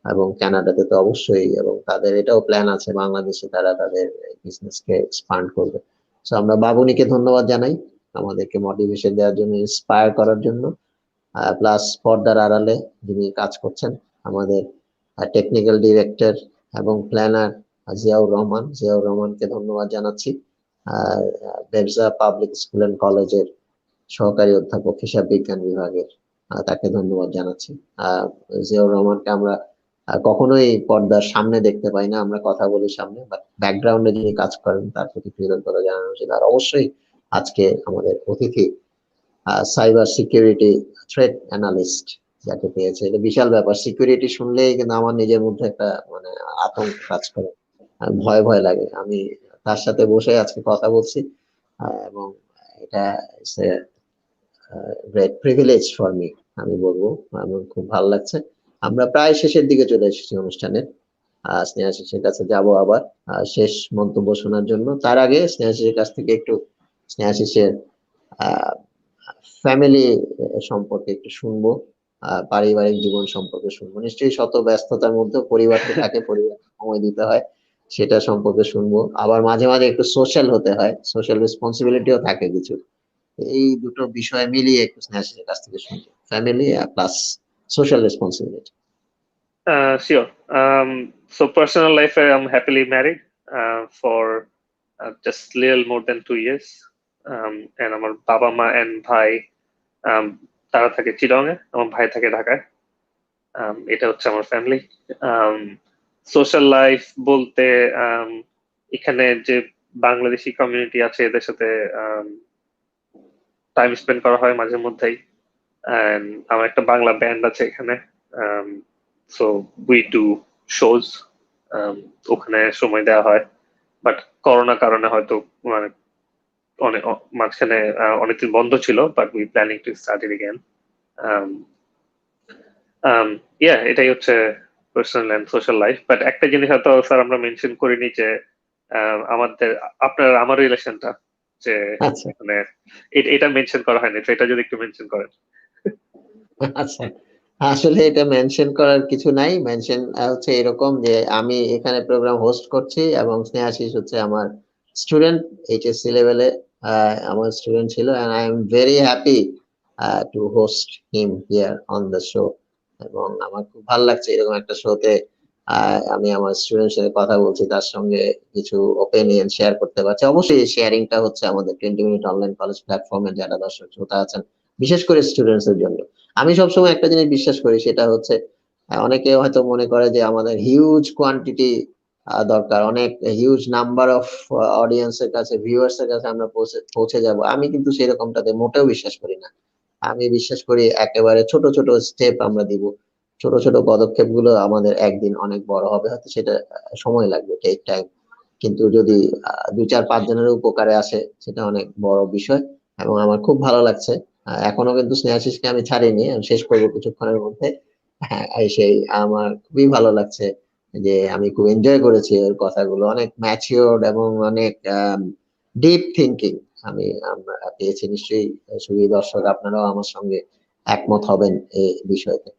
এবং কানাডাতে তো অবশ্যই, এবং তাদের এটাও প্ল্যান আছে বাংলাদেশে তারা তাদের বিজনেসকে এক্সপান্ড করবে। সো আমরা বাবুনিকে ধন্যবাদ জানাই আমাদেরকে মোটিভেশন দেওয়ার জন্য, ইন্সপায়ার করার জন্য। প্লাস পর্দার আড়ালে যিনি কাজ করছেন, আমাদের টেকনিক্যাল ডিরেক্টর এবং প্ল্যানার জিয়াউর রহমানকে ধন্যবাদ জানাচ্ছি। বেরজা পাবলিক স্কুল এন্ড কলেজের সহকারী অধ্যাপক হিসাব বিজ্ঞান বিভাগের, তাকে ধন্যবাদ জানাচ্ছি। জিয়াউর রহমানকে আমরা কখনোই পর্দার সামনে দেখতে পাই না, আমরা কথা বলি সামনে, বাট ব্যাকগ্রাউন্ডে যিনি কাজ করেন তার প্রতি কৃতজ্ঞতা জানানো উচিত। আর অবশ্যই আজকে আমাদের অতিথি সাইবার সিকিউরিটি থ্রেট অ্যানালিস্ট যাকে পেয়েছে, এটা বিশাল ব্যাপার। সিকিউরিটি শুনলেই কিন্তু আমার নিজের মধ্যে একটা মানে আতঙ্ক কাজ করে, ভয় ভয় লাগে। আমি তার সাথে বসে আজকে কথা বলছি এবং এটা গ্রেট প্রিভিলেজ ফর মি, আমি বলবো। আমার খুব ভালো লাগছে। আমরা প্রায় শেষের দিকে চলে এসেছি অনুষ্ঠানের। স্নেহাশিসের কাছে যাব আবার শেষ মন্তব্য শোনার জন্য। তার আগে স্নেহাশিসের কাছ থেকে একটু স্নেহাশিসের ফ্যামিলি সম্পর্কে একটু শুনবো, পারিবারিক জীবন সম্পর্কে শুনবো। নিশ্চয়ই শত ব্যস্ততার মধ্যে পরিবার তো থাকে, পরিবারকে সময় দিতে হয়, সেটা সম্পর্কে শুনবো। আবার মাঝে মাঝে একটু সোশ্যাল হতে হয়, সোশ্যাল রেসপন্সিবিলিটিও থাকে কিছু। এই দুটো বিষয় মিলিয়ে একটু স্নেহাশিসের কাছ থেকে শুনবো, family plus social responsibility. Sure. So personal life, I'm happily married for just little more than 2 years. And আমার বাবা মা and ভাই তারা থাকে চিটংয়ে, আমার ভাই থাকে ঢাকায়। এটা হচ্ছে আমার ফ্যামিলি। সোশ্যাল লাইফ বলতে এখানে যে বাংলাদেশি কমিউনিটি আছে এদের সাথে টাইম স্পেন্ড করা হয় মাঝে মধ্যেই। And আমার একটা বাংলা ব্যান্ড আছে এখানে, সো উই ডু শোজ, ওখানে সময় দেওয়া হয়। বাট করোনার কারণে হয়তো মানে অনেক মাঝখানে অনেকদিন বন্ধ ছিল, but we planning to start it again. এটাই হচ্ছে personal and social life. But একটা জিনিস হয়তো স্যার আমরা মেনশন করিনি যে আমাদের আপনার আমার রিলেশনটা, যে আচ্ছা মানে এটা মেনশন করা হয়নি, তো এটা যদি একটু মেনশন করেন। আচ্ছা, আসলে এটা মেনশন করার কিছু নাই। মেনশন হচ্ছে এরকম যে আমি এখানে প্রোগ্রাম হোস্ট করছি এবং স্নেহাশিস হচ্ছে আমার স্টুডেন্ট, এইচএসসি লেভেলে আমার স্টুডেন্ট ছিল, and I am very happy to host him here on the show। এবং আমার খুব ভালো লাগছে এরকম একটা শোতে আমি আমার স্টুডেন্টের সাথে কথা বলছি, তার সঙ্গে কিছু ওপিনিয়ন শেয়ার করতে পারছি। অবশ্যই এই শেয়ারিংটা হচ্ছে আমাদের 20 মিনিট অনলাইন কলেজ প্ল্যাটফর্মের যারা দর্শক শ্রোতা আছেন, বিশেষ করে স্টুডেন্টস এর জন্য। আমি সবসময় একটা জিনিস বিশ্বাস করি, সেটা হচ্ছে অনেকে হয়তো মনে করে যে আমাদের হিউজ কোয়ান্টিটি দরকার, অনেক হিউজ নাম্বার অফ অডিয়েন্সের কাছে, ভিউয়ার্স এর কাছে আমরা পৌঁছে যাব। আমি কিন্তু সেরকমটাতে মোটেও বিশ্বাস করি না। আমি বিশ্বাস করি একেবারে ছোট ছোট স্টেপ আমরা দিব, ছোট ছোট পদক্ষেপ গুলো আমাদের একদিন অনেক বড় হবে, হয়তো সেটা সময় লাগবে, টেক টাইম, কিন্তু যদি 2 4 5 জনের উপকারে আসে সেটা অনেক বড় বিষয়। এবং আমার খুব ভালো লাগছে, এখনো কিন্তু স্নেহাশিসকে আমি ছাড়িনি, আমি শেষ করবো কিছুক্ষণের মধ্যে। হ্যাঁ, সেই আমার খুবই ভালো লাগছে যে আমি খুব এনজয় করেছি ওর কথাগুলো, অনেক ম্যাচিওর্ড এবং অনেক ডিপ থিঙ্কিং আমরা পেয়েছি। নিশ্চয়ই সুধী দর্শক আপনারাও আমার সঙ্গে একমত হবেন এই বিষয়তে।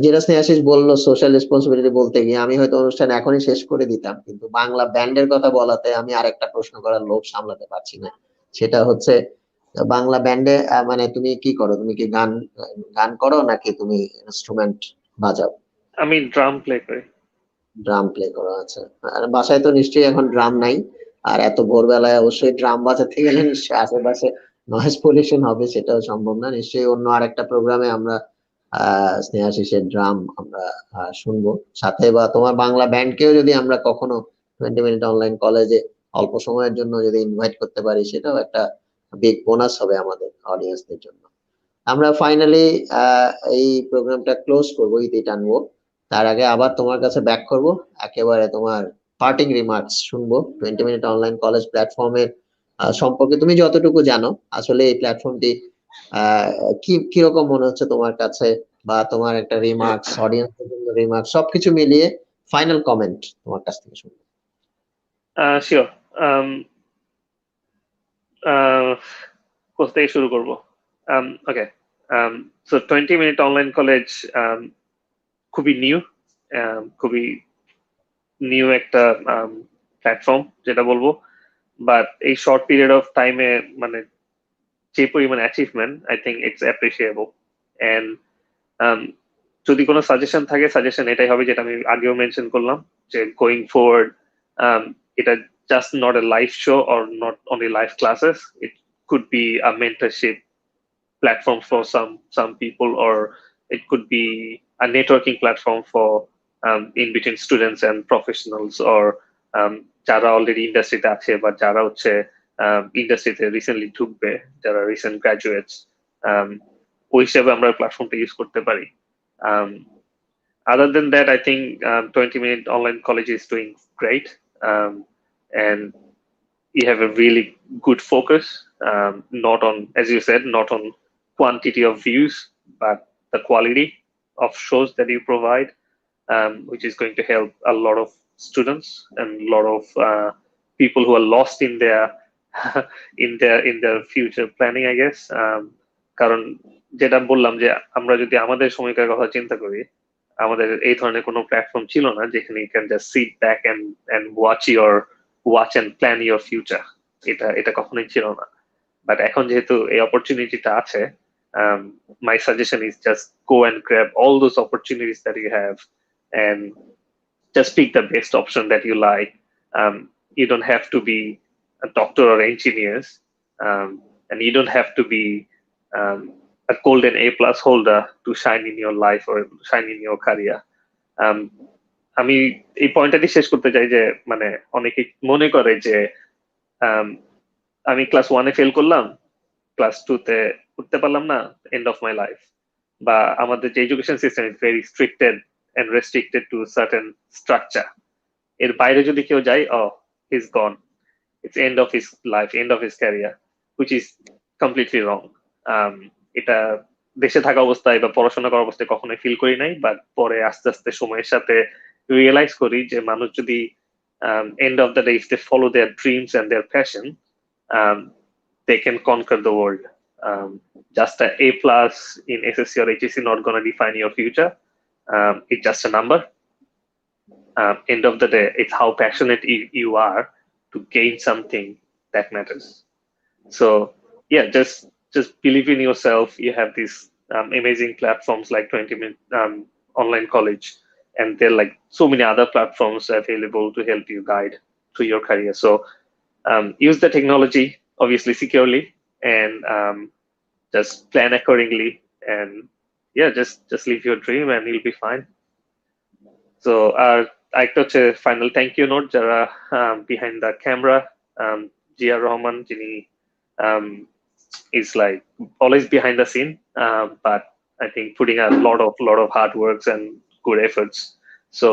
যেটা স্নেহাশিস বললো সোশ্যাল রেসপন্সিবিলিটি বলতে গিয়ে আমি হয়তো অনুষ্ঠান এখনই শেষ করে দিতাম, কিন্তু বাংলা ব্যান্ডের কথা বলাতে আমি আরেকটা প্রশ্ন করার লোভ সামলাতে পারছি না। সেটা হচ্ছে বাংলা ব্যান্ডে মানে তুমি কি করো? তুমি কি গান গান করো নাকি তুমি ইনস্ট্রুমেন্ট বাজাও? আমি ড্রাম প্লে করি। ড্রাম প্লে করো, আচ্ছা। আর বাসায় তো নিশ্চয়ই এখন ড্রাম নাই, আর এত ভোরবেলায় অবশ্যই ড্রাম বাজাতে গেলে নিশ্চয়ই আশেপাশে নয়েজ পলিউশন হবে, সেটাও সম্ভব না। নিশ্চয়ই অন্য আরেকটা প্রোগ্রামে আমরা স্নেহাশিসের ড্রাম আমরা শুনবো সাথে, বা তোমার বাংলা ব্যান্ডকেও যদি আমরা কখনো 20 মিনিট অনলাইন কলেজে অল্প সময়ের জন্য যদি ইনভাইট করতে পারি, সেটাও একটা বিগ বোনাস হবে আমাদের অডিয়েন্সদের জন্য। আমরা ফাইনালি এই প্রোগ্রামটা ক্লোজ করবো, ইতি টানবো। তার আগে আবার তোমার কাছে ব্যাক করব, একেবারে তোমার পার্টিং রিমার্কস শুনবো 20 মিনিট অনলাইন কলেজ প্ল্যাটফর্মের সম্পর্কে তুমি যতটুকু জানো। আসলে এই প্ল্যাটফর্মটি আহ কি কিরকম মনে হচ্ছে তোমার কাছে, বা তোমার একটা রিমার্কস, অডিয়েন্সের জন্য রিমার্কস, সবকিছু মিলিয়ে ফাইনাল কমেন্ট তোমার কাছ থেকে শুনবো। শিওর। কোথা থেকে শুরু করবো? ওকে, সো 20 মিনিট অনলাইন কলেজ খুবই খুবই নিউ একটা প্ল্যাটফর্ম যেটা বলবো। বাট এই শর্ট পিরিয়ড অফ টাইমে মানে যে পরিমাণ achievement, I think it's appreciable. And যদি কোনো সাজেশন থাকে, সাজেশন এটাই হবে যেটা আমি আগেও মেনশন করলাম, যে গোয়িং ফরওয়ার্ড এটা just not a live show or not only live classes. It could be a mentorship platform for some people, or it could be a networking platform for in between students and professionals, or যারা already ইন্ডাস্ট্রিতে আছে বা যারা হচ্ছে ইন্ডাস্ট্রিতে recently ঢুকবে, যারা recent graduates, ওই হিসেবে আমরা প্ল্যাটফর্মটা ইউজ করতে পারি। Other than that, I think 20 minute online college is doing great, and you have a really good focus, not on, as you said, not on quantity of views, but the quality of shows that you provide, which is going to help a lot of students and a lot of people who are lost in their in their future planning, I guess. কারণ যেটা বললাম যে আমরা যদি আমাদের সময়কার কথা চিন্তা করি, আমাদের এই ধরনের কোনো প্ল্যাটফর্ম ছিল না যেখানে you can just sit back and watch and plan your future. এটা কখনোই ছিল না। বাট এখন যেহেতু এই অপরচুনিটিটা আছে, my suggestion is just go and grab all those opportunities that you have, and just pick the best option that you like. You don't have to be a doctor or engineers, and you don't have to be a golden A+ holder to shine in your life or shine in your career. আমি এই পয়েন্টটা দিয়ে শেষ করতে চাই যে মানে অনেকে মনে করে যে আমি ক্লাস 1-এ ফেল করলাম, ক্লাস 2-তে উঠতে পারলাম না, এন্ড অফ মাই লাইফ। বা আমাদের যে education system is very stricted and restricted to certain structure. এর বাইরে যদি কেউ যায়, he is gone, it's end of his life, end of his career, which is completely wrong. এটা দেশে থাকা অবস্থায় বা পড়াশোনা করা অবস্থায় কখনোই ফিল করি নাই, বাট পরে আস্তে আস্তে সময়ের সাথে রিয়েলাইজ করি যে মানুষ যদি end of the day, if they follow their dreams and their passion, they can conquer the world. Just a A plus in SSC or HSC not going to define your future. It's just a number. End of the day, it's how passionate you are to gain something that matters. So yeah, just believe in yourself. You have these amazing platforms like 20-minute online college, and there are like so many other platforms available to help you guide through your career. So use the technology obviously securely, and just plan accordingly, and yeah, just live your dream and you'll be fine. So আরেকটা হচ্ছে final thank you note যারা behind the camera, জিয়ার রহমান, যিনি is like always behind the scene, but I think putting a lot of hard works and good efforts. So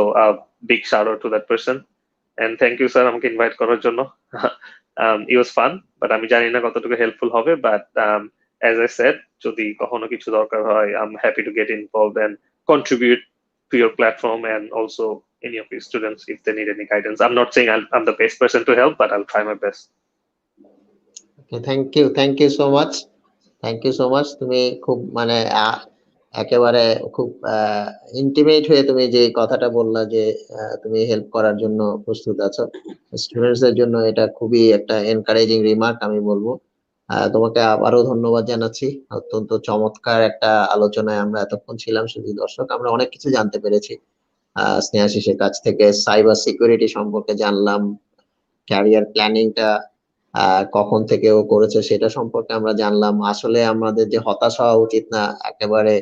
big shout out to that person, and thank you sir আমাকে invite করার জন্য। It was fun, but আমি জানি না কতটুকু helpful হবে, but as I said, যদি কখনো কিছু দরকার হয়, I'm happy to get involved and contribute to your platform, and also any of your students if they need any guidance. I'm not saying I'm the best person to help, but I'll try my best. Okay, thank you so much. তুমি খুব মানে একেবারে খুব intimate হয়ে তুমি যে কথাটা বললা যে তুমি হেল্প করার জন্য প্রস্তুত আছো স্টুডেন্টসদের জন্য, এটা খুবই একটা এনকারেজিং রিমার্ক আমি বলবো। তোমাকে আবারও ধন্যবাদ জানাচ্ছি। অত্যন্ত চমৎকার একটা আলোচনায় আমরা এতক্ষণ ছিলাম। শুধু দর্শক, আমরা অনেক কিছু জানতে পেরেছি স্নেহাশিসের কাছ থেকে। সাইবার সিকিউরিটি সম্পর্কে জানলাম, ক্যারিয়ার প্ল্যানিংটা কখন থেকে ও করেছে সেটা সম্পর্কে আমরা জানলাম। আসলে আমাদের যে হতাশ হওয়া উচিত না, একেবারে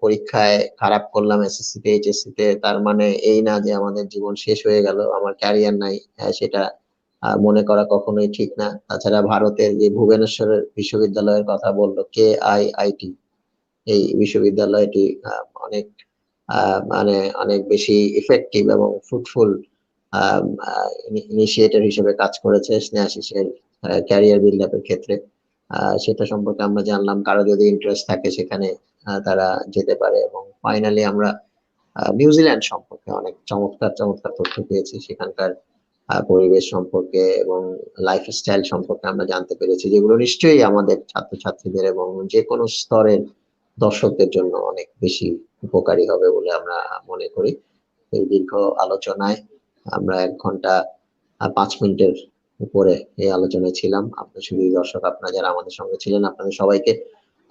পরীক্ষায় খারাপ করলাম এসএসসি তে এইচএসসি তে, তার মানে এই না যে আমাদের জীবন শেষ হয়ে গেল, আমার ক্যারিয়ার নাই, সেটা মনে করা কখনোই ঠিক না। তাছাড়া ভারতের যে ভুবনেশ্বরের বিশ্ববিদ্যালয়ের কথা বললো KIIT, এই বিশ্ববিদ্যালয়টি অনেক মানে অনেক বেশি ইফেক্টিভ এবং ফ্রুটফুল ইনিশিয়েটর হিসেবে কাজ করেছে স্নেহাশিসের ক্যারিয়ার বিল্ড আপের ক্ষেত্রে। সেটা সম্পর্কে আমরা জানলাম। কারো যদি ইন্টারেস্ট থাকে সেখানে তারা যেতে পারে। এবং ফাইনালি আমরা নিউজিল্যান্ড সম্পর্কে অনেক চমৎকার তথ্য পেয়েছি, সেখানকার পরিবেশ সম্পর্কে এবং লাইফস্টাইল সম্পর্কে আমরা জানতে পেরেছি, যেগুলো নিশ্চয়ই আমাদের ছাত্রছাত্রীদের এবং যে কোনো স্তরের দর্শকদের জন্য অনেক বেশি উপকারী হবে বলে আমরা মনে করি। এই দীর্ঘ আলোচনায় আমরা 1 ঘন্টা 5 মিনিটের উপরে এই আলোচনায় ছিলাম। আপনার শুধু দর্শক, আপনারা যারা আমাদের সঙ্গে ছিলেন, আপনাদের সবাইকে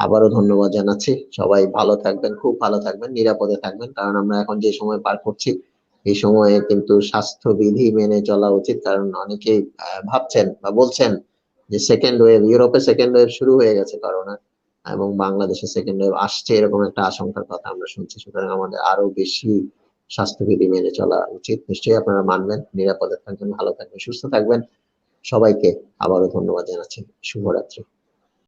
আবারও ধন্যবাদ জানাচ্ছি। সবাই ভালো থাকবেন, খুব ভালো থাকবেন, নিরাপদে থাকবেন। কারণ আমরা এখন যে সময় পার করছি, এই সময়ে কিন্তু স্বাস্থ্যবিধি মেনে চলা উচিত। কারণ অনেকেই ভাবছেন বা বলছেন যে সেকেন্ড ওয়েভ, ইউরোপে সেকেন্ড ওয়েভ শুরু হয়ে গেছে করোনা, এবং বাংলাদেশে সেকেন্ড ওয়েভ আসছে, এরকম একটা আশঙ্কার কথা আমরা শুনছি। সুতরাং আমাদের আরো বেশি স্বাস্থ্যবিধি মেনে চলা উচিত। নিশ্চয়ই আপনারা মানবেন। নিরাপদে থাকবেন, ভালো থাকবেন, সুস্থ থাকবেন। সবাইকে আবারও ধন্যবাদ জানাচ্ছি। শুভরাত্রি।